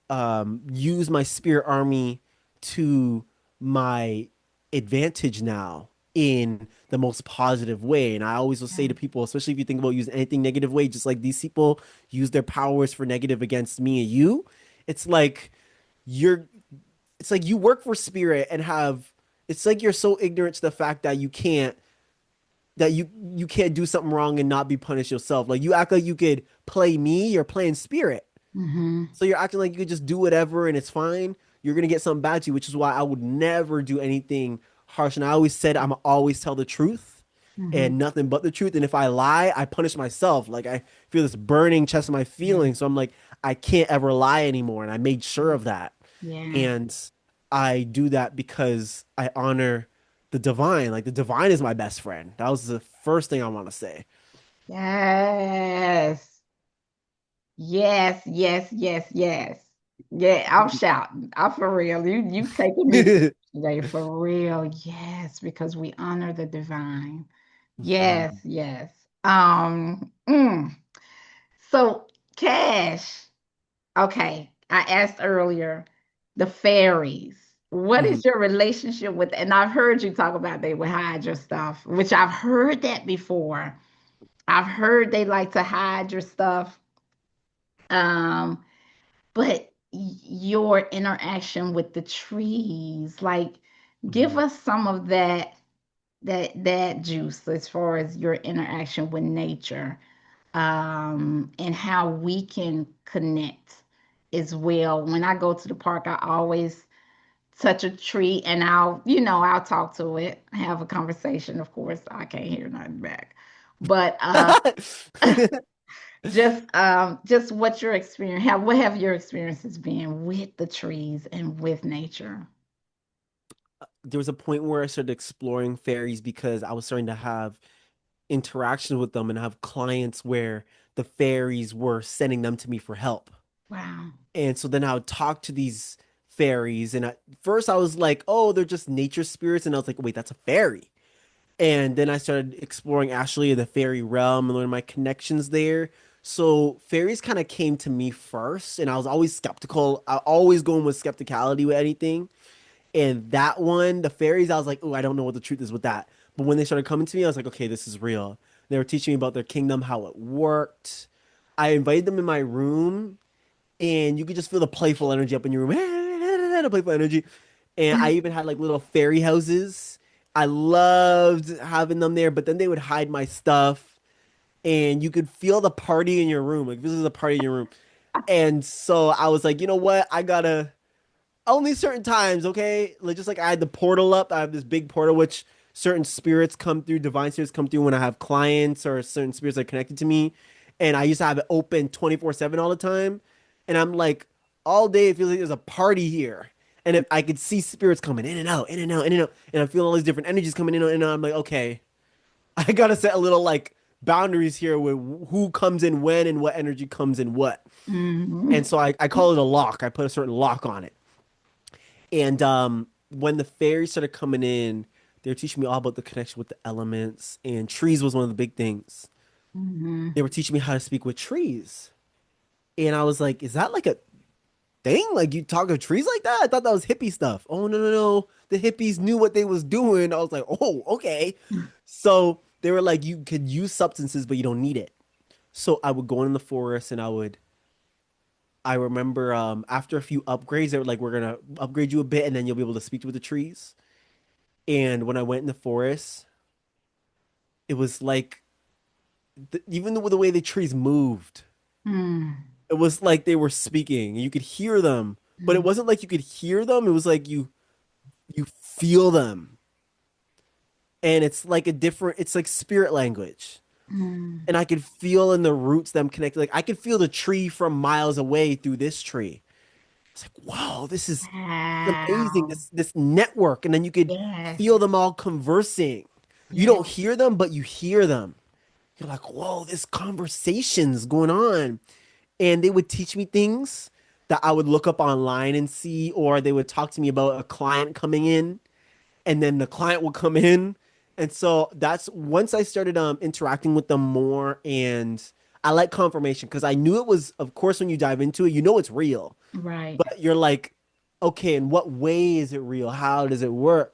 use my spirit army to my advantage now in the most positive way. And I always will say to people, especially if you think about using anything negative way, just like these people use their powers for negative against me and you, it's like you're it's like you work for spirit and have it's like you're so ignorant to the fact that you can't do something wrong and not be punished yourself. Like you act like you could play me, you're playing spirit. Mm-hmm. So you're acting like you could just do whatever and it's fine. You're gonna get something bad to you, which is why I would never do anything harsh. And I always said I'm always tell the truth Mm-hmm. and nothing but the truth. And if I lie, I punish myself. Like I feel this burning chest of my Yeah. feelings. So I'm like, I can't ever lie anymore. And I made sure of that. Yeah. And I do that because I honor the divine. Like the divine is my best friend. That was the first thing I want to say. Yes. Yes. Yes. Yes. Yes. Yeah. I'm shouting. I'm for real. You taking me today for real. Yes, because we honor the divine. Yes. Yes. So Cash. Okay, I asked earlier, the fairies. What Mhm. is your relationship with? And I've heard you talk about they would hide your stuff, which I've heard that before. I've heard they like to hide your stuff. Um, but your interaction with the trees, like, give Mhm. us some of that juice as far as your interaction with nature, and how we can connect as well. When I go to the park, I always touch a tree and I'll talk to it, have a conversation. Of course, I can't hear nothing back. But just what your experience have what have your experiences been with the trees and with nature? There was a point where I started exploring fairies because I was starting to have interactions with them and have clients where the fairies were sending them to me for help. Wow. And so then I would talk to these fairies. And at first I was like, oh, they're just nature spirits. And I was like, wait, that's a fairy. And then I started exploring actually the fairy realm and learning my connections there. So fairies kind of came to me first, and I was always skeptical. I always going with skepticality with anything. And that one, the fairies, I was like, oh, I don't know what the truth is with that. But when they started coming to me, I was like, okay, this is real. They were teaching me about their kingdom, how it worked. I invited them in my room, and you could just feel the playful energy up in your room. The playful energy. And I even had like little fairy houses. I loved having them there, but then they would hide my stuff, and you could feel the party in your room. Like this is a party in your room. And so I was like, you know what? I gotta only certain times, okay? Like just like I had the portal up, I have this big portal which certain spirits come through, divine spirits come through when I have clients or certain spirits are connected to me. And I used to have it open 24/7 all the time. And I'm like, all day it feels like there's a party here. And if I could see spirits coming in and out, in and out, in and out, and I'm feeling all these different energies coming in and out, I'm like, okay, I gotta set a little like boundaries here with who comes in when and what energy comes in what. And Mhm. so I call it a lock. I put a certain lock on it. And when the fairies started coming in, they were teaching me all about the connection with the elements, and trees was one of the big things. Mhm. They were teaching me how to speak with trees. And I was like, is that like a thing? Like you talk to trees like that? I thought that was hippie stuff. Oh no, no, no. The hippies knew what they was doing. I was like, oh, okay. So they were like, you could use substances, but you don't need it. So I would go in the forest and I remember after a few upgrades, they were like, we're gonna upgrade you a bit and then you'll be able to speak with the trees. And when I went in the forest, it was like even the way the trees moved, Mhm. it was like they were speaking. You could hear them, but it Mhm. wasn't like you could hear them. It was like you feel them, and it's like a different. It's like spirit language, Mhm. and I could feel in the roots them connected. Like I could feel the tree from miles away through this tree. It's like wow, this is amazing. Wow. This network, and then you could Yes. feel them all conversing. You Yes. don't hear them, but you hear them. You're like, whoa, this conversation's going on. And they would teach me things that I would look up online and see, or they would talk to me about a client coming in, and then the client would come in. And so that's once I started interacting with them more, and I like confirmation because I knew it was, of course, when you dive into it, you know it's real. Right. But you're like, okay, in what way is it real? How does it work?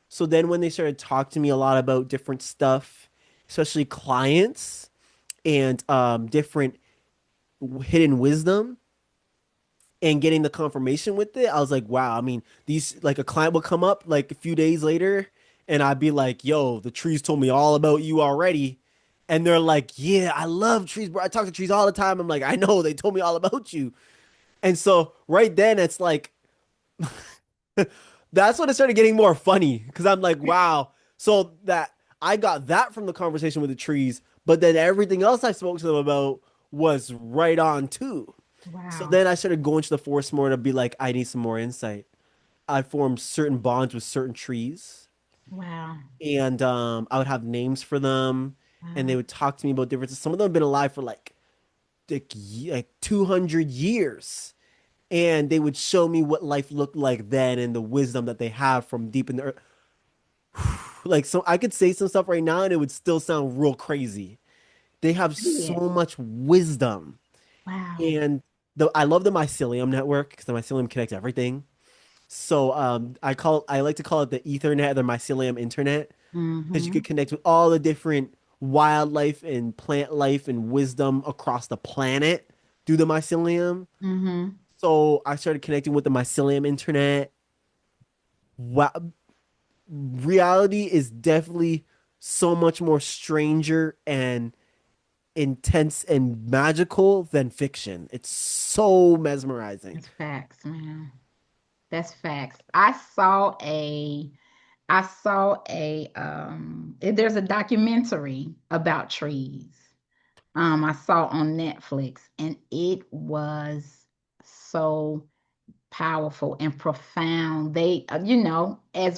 So then when they started talking to me a lot about different stuff, especially clients and different hidden wisdom and getting the confirmation with it, I was like, wow. I mean, these like a client would come up like a few days later and I'd be like, yo, the trees told me all about you already. And they're like, yeah, I love trees, bro. I talk to trees all the time. I'm like, I know, they told me all about you. And so right then it's like that's when it started getting more funny because I'm like, wow. So that I got that from the conversation with the trees, but then everything else I spoke to them about was right on too. So Wow. then I started going to the forest more to be like, I need some more insight. I formed certain bonds with certain trees, Wow. and I would have names for them, and Wow. they would talk to me about differences. Some of them have been alive for like 200 years, and they would show me what life looked like then and the wisdom that they have from deep in the earth. Like, so I could say some stuff right now, and it would still sound real crazy. They have so Yes. much wisdom, Wow. and I love the mycelium network because the mycelium connects everything. So I like to call it the Ethernet, the mycelium internet, because you Mm-hmm. could connect with all the different wildlife and plant life and wisdom across the planet through the mycelium. Mm-hmm. So I started connecting with the mycelium internet. Wow, reality is definitely so much more stranger and intense and magical than fiction. It's so mesmerizing. That's facts, man. That's facts. There's a documentary about trees. I saw on Netflix, and it was so powerful and profound. They, as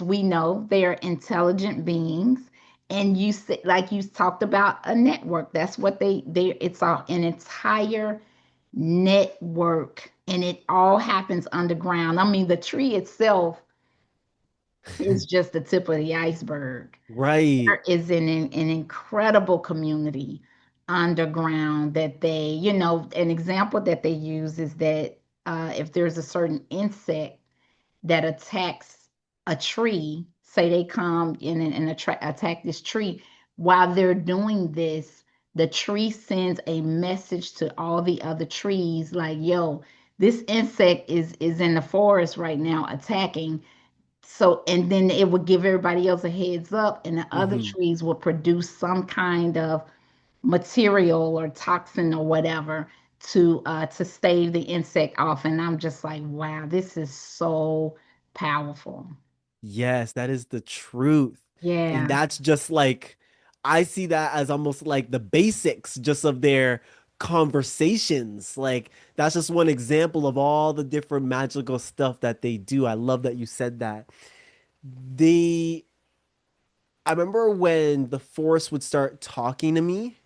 we know, they are intelligent beings. And you said, like you talked about a network. That's what it's an entire network and it all happens underground. I mean, the tree itself is just the tip of the iceberg. Right. There is an incredible community underground that they, an example that they use is that if there's a certain insect that attacks a tree, say they come in and attack this tree, while they're doing this, the tree sends a message to all the other trees like, yo, this insect is in the forest right now attacking. So, and then it would give everybody else a heads up, and the other Hmm. trees will produce some kind of material or toxin or whatever to stave the insect off. And I'm just like, wow, this is so powerful. Yes, that is the truth. And Yeah, that's just like, I see that as almost like the basics just of their conversations. Like, that's just one example of all the different magical stuff that they do. I love that you said that. The I remember when the forest would start talking to me,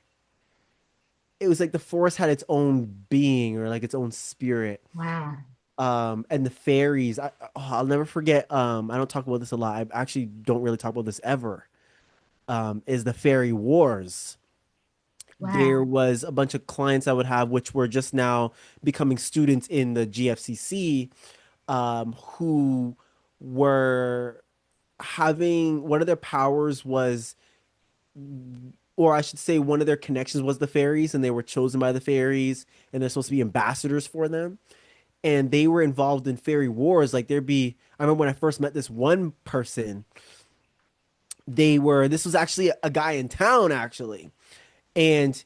it was like the forest had its own being or like its own spirit. wow, And the fairies, I'll never forget. I don't talk about this a lot. I actually don't really talk about this ever. Is the fairy wars. There wow, was a bunch of clients I would have, which were just now becoming students in the GFCC, who were having one of their powers was, or I should say, one of their connections was the fairies, and they were chosen by the fairies, and they're supposed to be ambassadors for them. And they were involved in fairy wars. Like there'd be, I remember when I first met this one person, this was actually a guy in town, actually. And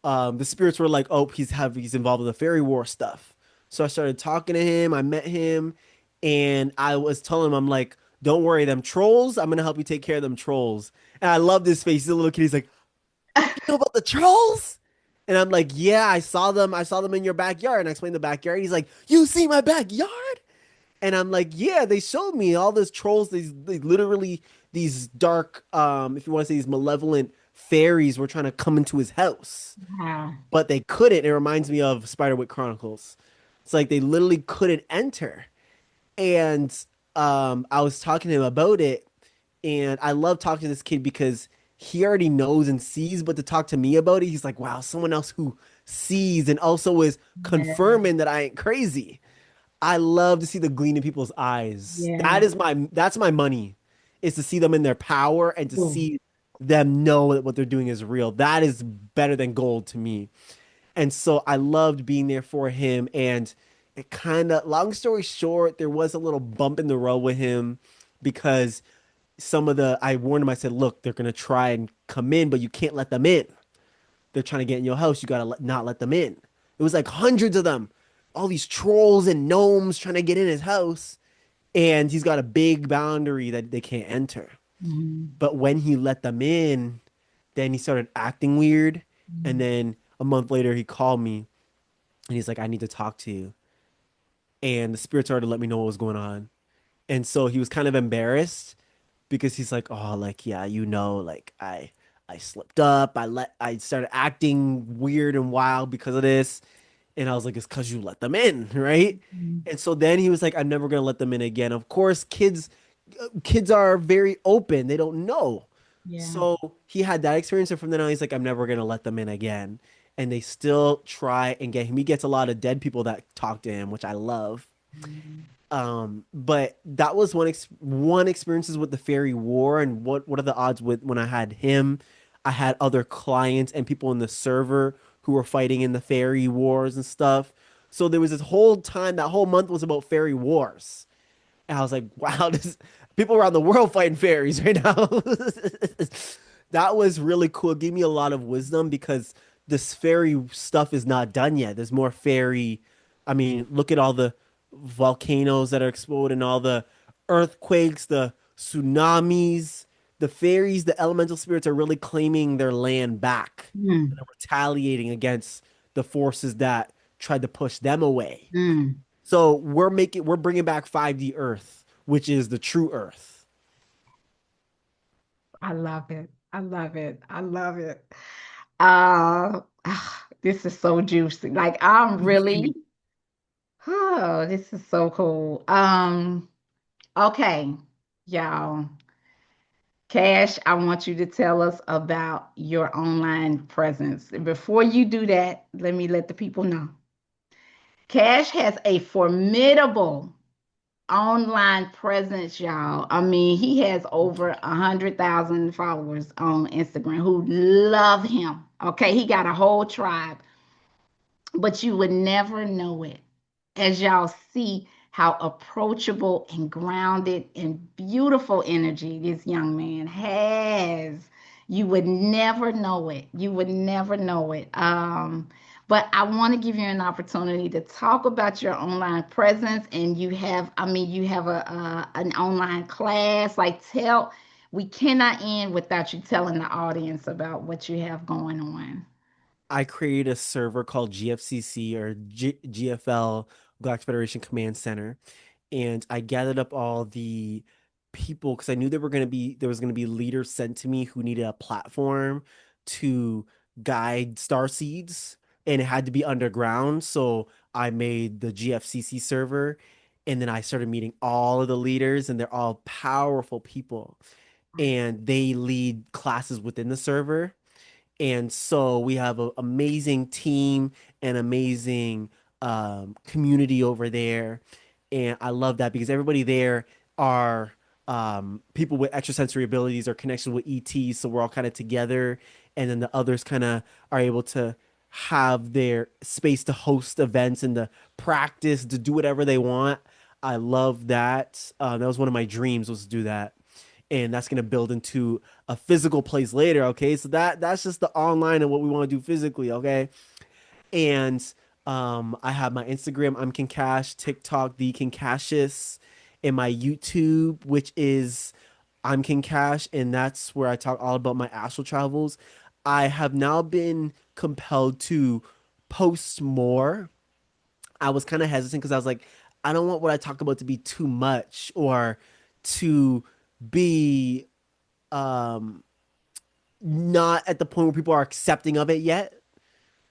the spirits were like, "Oh, he's involved in the fairy war stuff." So I started talking to him. I met him, and I was telling him, "I'm like, don't worry, them trolls. I'm gonna help you take care of them trolls." And I love this face. He's a little kid. He's like, "You know about the trolls?" And I'm like, "Yeah, I saw them. I saw them in your backyard." And I explained the backyard. He's like, "You see my backyard?" And I'm like, "Yeah, they showed me all those trolls. They literally these dark, if you want to say these malevolent fairies were trying to come into his house, wow. but they couldn't." It reminds me of Spiderwick Chronicles. It's like they literally couldn't enter. And I was talking to him about it, and I love talking to this kid because he already knows and sees, but to talk to me about it, he's like, "Wow, someone else who sees and also is Yeah, confirming that I ain't crazy." I love to see the gleam in people's eyes. yeah. That's my money, is to see them in their power and to Ooh, see them know that what they're doing is real. That is better than gold to me. And so I loved being there for him. And it kind of, long story short, there was a little bump in the road with him because I warned him, I said, "Look, they're going to try and come in, but you can't let them in. They're trying to get in your house. You got to not let them in." It was like hundreds of them, all these trolls and gnomes trying to get in his house. And he's got a big boundary that they can't enter. mm, But when he let them in, then he started acting weird. And mm, then a month later, he called me and he's like, "I need to talk to you." And the spirit started to let me know what was going on. And so he was kind of embarrassed because he's like, "Oh, like, yeah, like I slipped up. I started acting weird and wild because of this." And I was like, "It's because you let them in, right?" mm. And so then he was like, "I'm never gonna let them in again." Of course, kids are very open. They don't know. Yeah. So he had that experience, and from then on, he's like, "I'm never gonna let them in again." And they still try and get him. He gets a lot of dead people that talk to him, which I love. Mm, But that was one experiences with the fairy war, and what are the odds with when I had him? I had other clients and people in the server who were fighting in the fairy wars and stuff. So there was this whole time, that whole month was about fairy wars. And I was like, wow, this people around the world fighting fairies right now. That was really cool. It gave me a lot of wisdom because this fairy stuff is not done yet. There's more fairy. I mean, look at all the volcanoes that are exploding, all the earthquakes, the tsunamis. The fairies, the elemental spirits are really claiming their land back. mm, They're retaliating against the forces that tried to push them away. mm. So we're bringing back 5D Earth, which is the true Earth. I love it. I love it. I love it. This is so juicy. Like I'm really Oh, this is so cool. Okay, y'all. Cash, I want you to tell us about your online presence. Before you do that, let me let the people know. Cash has a formidable online presence, y'all. I mean, he has Thank over you. 100,000 followers on Instagram who love him. Okay, he got a whole tribe, but you would never know it as y'all see how approachable and grounded and beautiful energy this young man has. You would never know it. You would never know it. But I want to give you an opportunity to talk about your online presence, and you have, I mean, you have a an online class. Like, tell, we cannot end without you telling the audience about what you have going on. I created a server called GFCC or GFL, Galactic Federation Command Center, and I gathered up all the people because I knew there was gonna be leaders sent to me who needed a platform to guide Starseeds, and it had to be underground. So I made the GFCC server, and then I started meeting all of the leaders, and they're all powerful people, and they lead classes within the server. And so we have an amazing team and amazing community over there. And I love that because everybody there are people with extrasensory abilities or connections with ETs. So we're all kind of together. And then the others kind of are able to have their space to host events and to practice, to do whatever they want. I love that. That was one of my dreams was to do that, and that's going to build into a physical place later. Okay, so that's just the online and what we want to do physically. Okay, and I have my Instagram, I'm King Cash, TikTok, the King Cassius, and my YouTube, which is I'm King Cash, and that's where I talk all about my astral travels. I have now been compelled to post more. I was kind of hesitant because I was like, I don't want what I talk about to be too much or to be um not at the point where people are accepting of it yet.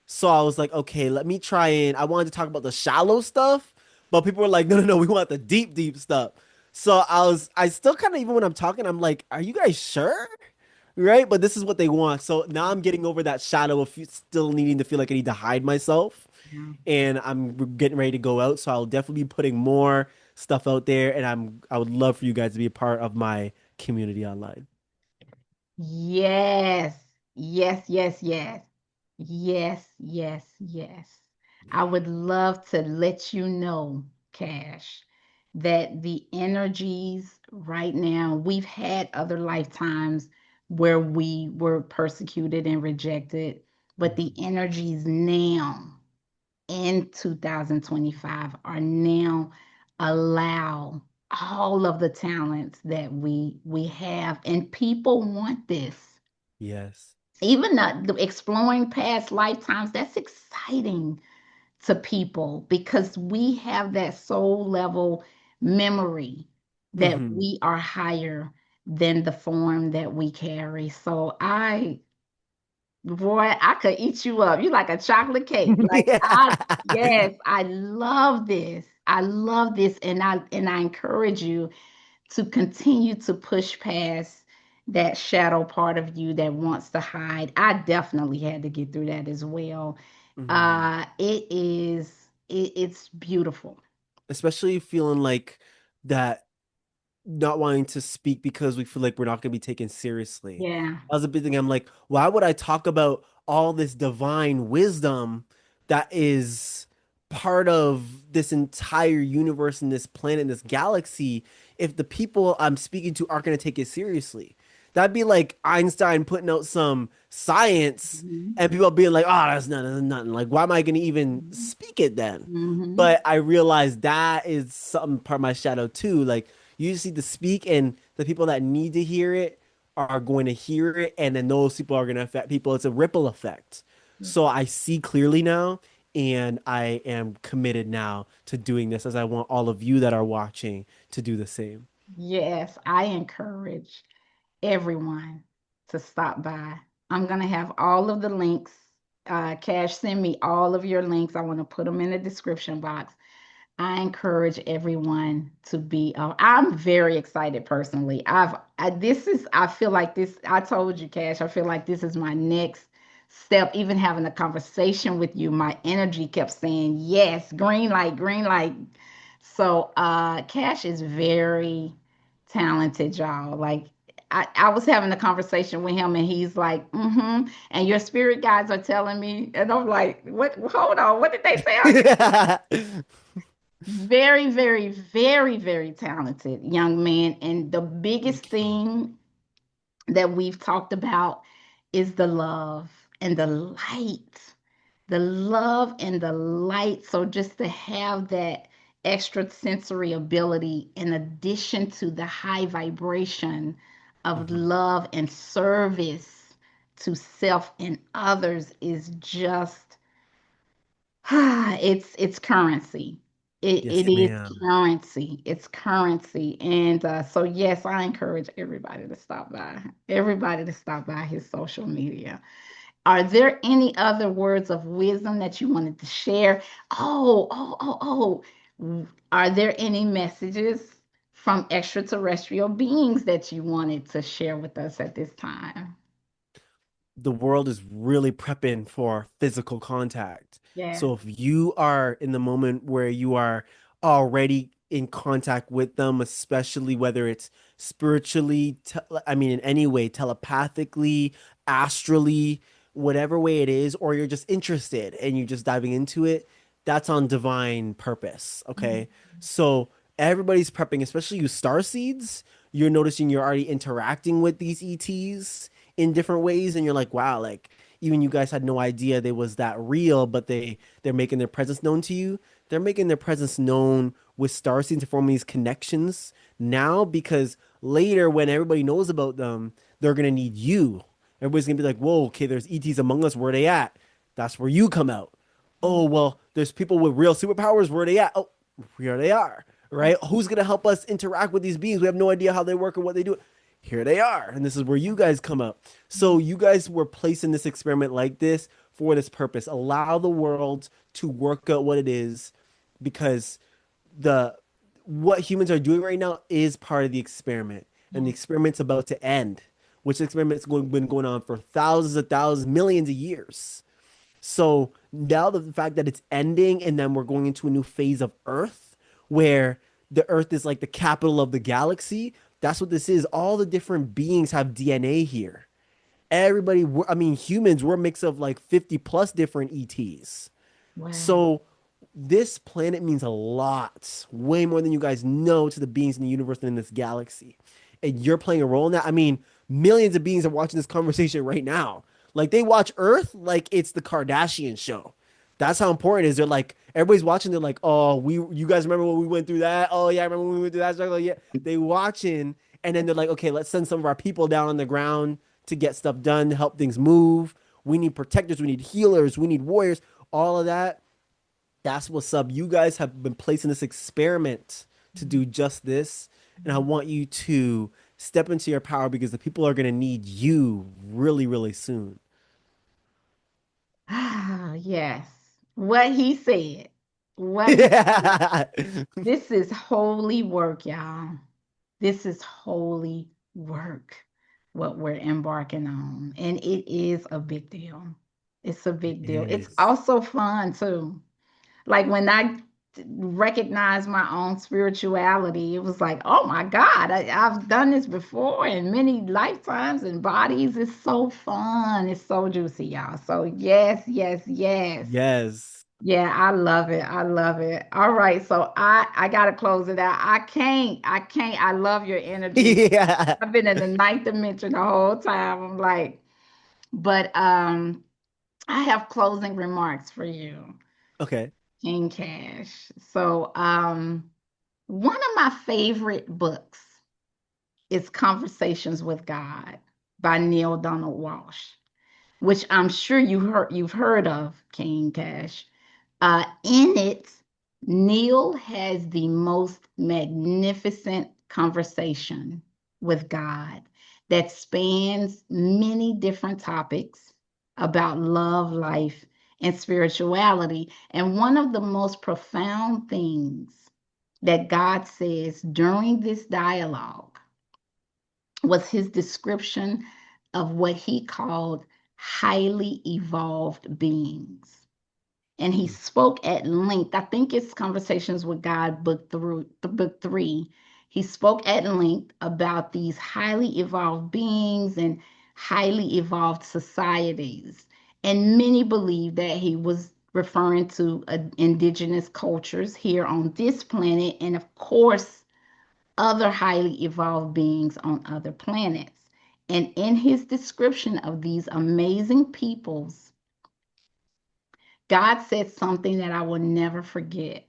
So I was like, okay, let me try and I wanted to talk about the shallow stuff, but people were like, no, no, no, we want the deep, deep stuff. So I still kind of, even when I'm talking, I'm like, are you guys sure? Right? But this is what they want. So now I'm getting over that shadow of still needing to feel like I need to hide myself. Yeah. And I'm getting ready to go out. So I'll definitely be putting more stuff out there. And I would love for you guys to be a part of my community online. Yes, yes, yes, yes, yes, yes, yes. I would love to let you know, Cash, that the energies right now, we've had other lifetimes where we were persecuted and rejected, but the Mhm. energies now in 2025 are now allow all of the talents that we have, and people want this. Yes. Even the exploring past lifetimes, that's exciting to people because we have that soul level memory that Hmm. we are higher than the form that we carry. So I, boy, I could eat you up. You like a chocolate cake. Like I, Yeah. yes, I love this. I love this, and I encourage you to continue to push past that shadow part of you that wants to hide. I definitely had to get through that as well. Mhm. It's beautiful. Especially feeling like that not wanting to speak because we feel like we're not going to be taken seriously. Yeah. That was a big thing. I'm like, why would I talk about all this divine wisdom that is part of this entire universe and this planet and this galaxy if the people I'm speaking to aren't going to take it seriously? That'd be like Einstein putting out some science Mhm. and people being like, oh, that's nothing. Like, why am I going to even Mhm. speak it then? Mhm. But I realized that is something part of my shadow too. Like, you just need to speak, and the people that need to hear it are going to hear it, and then those people are going to affect people. It's a ripple effect. So I see clearly now, and I am committed now to doing this as I want all of you that are watching to do the same. Yes, I encourage everyone to stop by. I'm going to have all of the links. Cash, send me all of your links. I want to put them in the description box. I encourage everyone to be. I'm very excited personally. I feel like this. I told you, Cash. I feel like this is my next step. Even having a conversation with you, my energy kept saying yes, green light, green light. So, Cash is very talented, y'all. Like, I was having a conversation with him, and he's like, mm-hmm. And your spirit guides are telling me, and I'm like, what? Hold on, what did they say? Very, very, very, very talented young man. And the biggest thing that we've talked about is the love and the light. The love and the light. So just to have that extrasensory ability in addition to the high vibration of Mhm. love and service to self and others is just it's currency. It Yes, is ma'am. currency. It's currency. And so yes, I encourage everybody to stop by. Everybody to stop by his social media. Are there any other words of wisdom that you wanted to share? Oh. Are there any messages from extraterrestrial beings that you wanted to share with us at this time? The world is really prepping for physical contact. Yes. So if you are in the moment where you are already in contact with them, especially whether it's spiritually, I mean, in any way, telepathically, astrally, whatever way it is, or you're just interested and you're just diving into it, that's on divine purpose. Mhm. Okay. So everybody's prepping, especially you starseeds. You're noticing you're already interacting with these ETs in different ways, and you're like, wow, like even you guys had no idea they was that real, but they're making their presence known to you. They're making their presence known with starseeds to form these connections now, because later when everybody knows about them, they're gonna need you. Everybody's gonna be like, whoa, okay, there's ETs among us, where they at? That's where you come out. Oh well, there's people with real superpowers, where they at? Oh, here they are. Right? Who's gonna help us interact with these beings? We have no idea how they work or what they do. Here they are, and this is where you guys come up. So you guys were placed in this experiment like this for this purpose. Allow the world to work out what it is, because the what humans are doing right now is part of the experiment, and the experiment's about to end. Which experiment's been going on for thousands of thousands, millions of years. So now the fact that it's ending and then we're going into a new phase of Earth where the Earth is like the capital of the galaxy, that's what this is. All the different beings have DNA here. Everybody, I mean, humans, we're a mix of like 50 plus different ETs. Wow. So this planet means a lot, way more than you guys know to the beings in the universe and in this galaxy. And you're playing a role in that. I mean, millions of beings are watching this conversation right now. Like they watch Earth like it's the Kardashian show. That's how important it is. They're like, everybody's watching. They're like, oh, you guys remember when we went through that? Oh yeah, I remember when we went through that struggle. Yeah, they watching, and then they're like, okay, let's send some of our people down on the ground to get stuff done, to help things move. We need protectors. We need healers. We need warriors. All of that, that's what's up. You guys have been placed in this experiment to do just this. And I want you to step into your power, because the people are going to need you really, really soon. Ah, yes. What he said. What he said. This is holy work, y'all. This is holy work, what we're embarking on. And it is a big deal. It's a It big deal. It's is. also fun, too. Like when I recognized my own spirituality, it was like, oh my God, I've done this before in many lifetimes and bodies. It's so fun. It's so juicy, y'all. So, yes, yes, yes. Yes. Yeah, I love it. I love it. All right, so I gotta close it out. I can't. I love your energy. Yeah. I've been in the ninth dimension the whole time. I'm like, but I have closing remarks for you, Okay. King Cash. So one of my favorite books is Conversations with God by Neil Donald Walsh, which I'm sure you've heard of, King Cash. In it, Neil has the most magnificent conversation with God that spans many different topics about love, life, and spirituality. And one of the most profound things that God says during this dialogue was his description of what he called highly evolved beings. And he spoke at length. I think it's Conversations with God, book three. He spoke at length about these highly evolved beings and highly evolved societies. And many believe that he was referring to indigenous cultures here on this planet, and of course, other highly evolved beings on other planets. And in his description of these amazing peoples, God said something that I will never forget.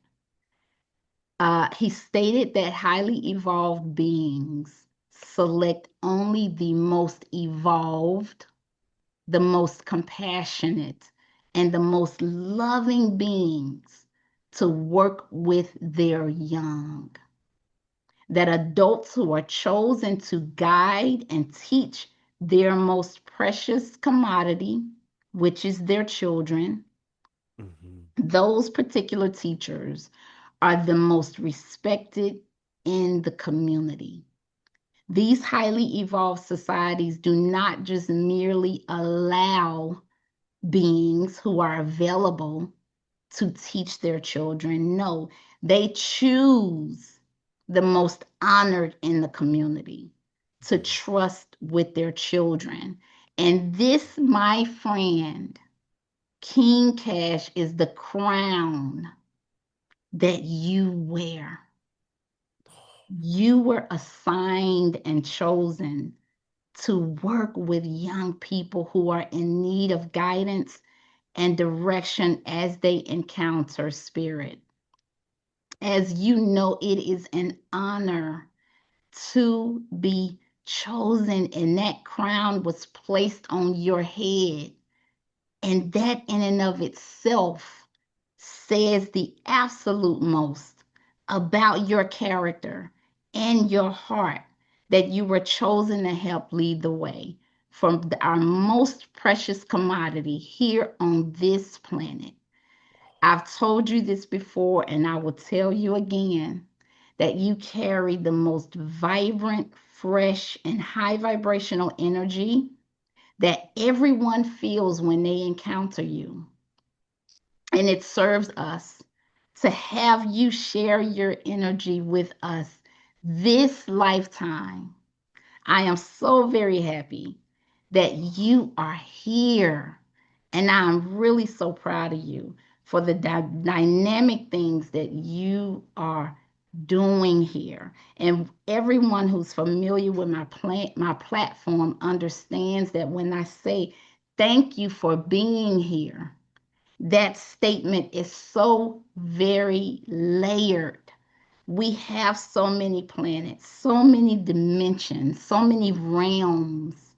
He stated that highly evolved beings select only the most evolved, the most compassionate, and the most loving beings to work with their young. That adults who are chosen to guide and teach their most precious commodity, which is their children, Mhm. those particular teachers are the most respected in the community. These highly evolved societies do not just merely allow beings who are available to teach their children. No, they choose the most honored in the community to trust with their children. And this, my friend, King Cash, is the crown that you wear. You were assigned and chosen to work with young people who are in need of guidance and direction as they encounter spirit. As you know, it is an honor to be chosen, and that crown was placed on your head. And that, in and of itself, says the absolute most about your character and your heart, that you were chosen to help lead the way from our most precious commodity here on this planet. I've told you this before, and I will tell you again that you carry the most vibrant, fresh, and high vibrational energy that everyone feels when they encounter you. And it serves us to have you share your energy with us this lifetime. I am so very happy that you are here. And I'm really so proud of you for the dynamic things that you are doing here. And everyone who's familiar with my platform understands that when I say thank you for being here, that statement is so very layered. We have so many planets, so many dimensions, so many realms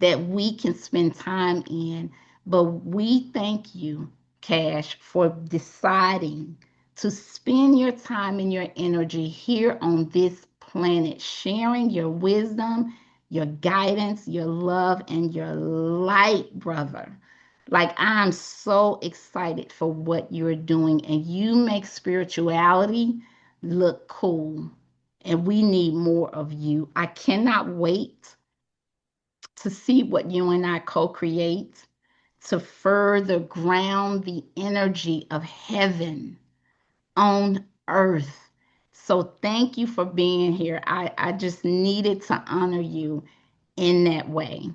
that we can spend time in. But we thank you, Cash, for deciding to spend your time and your energy here on this planet, sharing your wisdom, your guidance, your love, and your light, brother. Like, I'm so excited for what you're doing, and you make spirituality look cool. And we need more of you. I cannot wait to see what you and I co create to further ground the energy of heaven on earth. So, thank you for being here. I just needed to honor you in that way.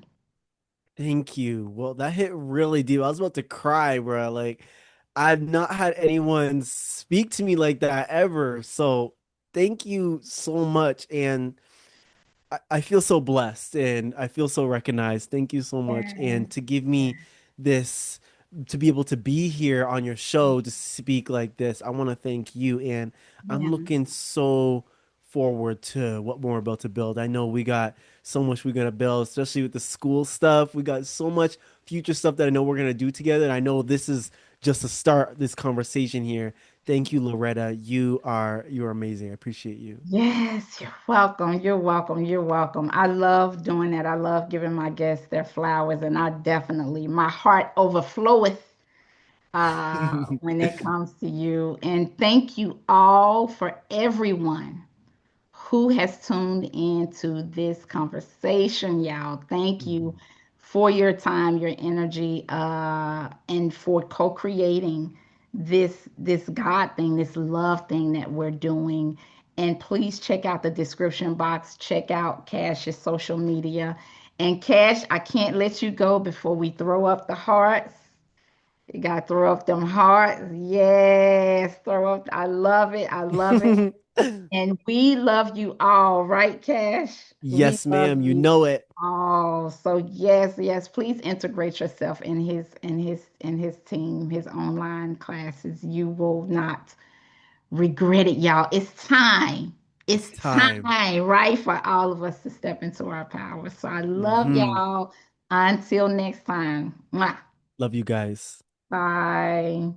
Thank you. Well, that hit really deep. I was about to cry, bro. Like, I've not had anyone speak to me like that ever. So, thank you so much. And I feel so blessed and I feel so recognized. Thank you so much. Yeah, And to give me yeah, this, to be able to be here on your show to speak like this, I want to thank you. And I'm yeah, looking so forward to what we're about to build. I know we got so much we're gonna build, especially with the school stuff. We got so much future stuff that I know we're gonna do together. And I know this is just a start, this conversation here. Thank you, Loretta. You're amazing. I appreciate you. yes, you're welcome. You're welcome. You're welcome. I love doing that. I love giving my guests their flowers, and I definitely, my heart overfloweth when it comes to you. And thank you all for everyone who has tuned into this conversation, y'all. Thank you Mhm. for your time, your energy, and for co-creating this God thing, this love thing that we're doing. And please check out the description box. Check out Cash's social media. And Cash, I can't let you go before we throw up the hearts. You gotta throw up them hearts. Yes, throw up. I love it. I love it. And we love you all, right, Cash? We Yes, love ma'am. You you know it. all. So yes, yes, please integrate yourself in his team, his online classes. You will not regret it, y'all. It's time. It's It's time. time, right, for all of us to step into our power. So I love Hmm. y'all. Until next time. Mwah. Love you guys. Bye.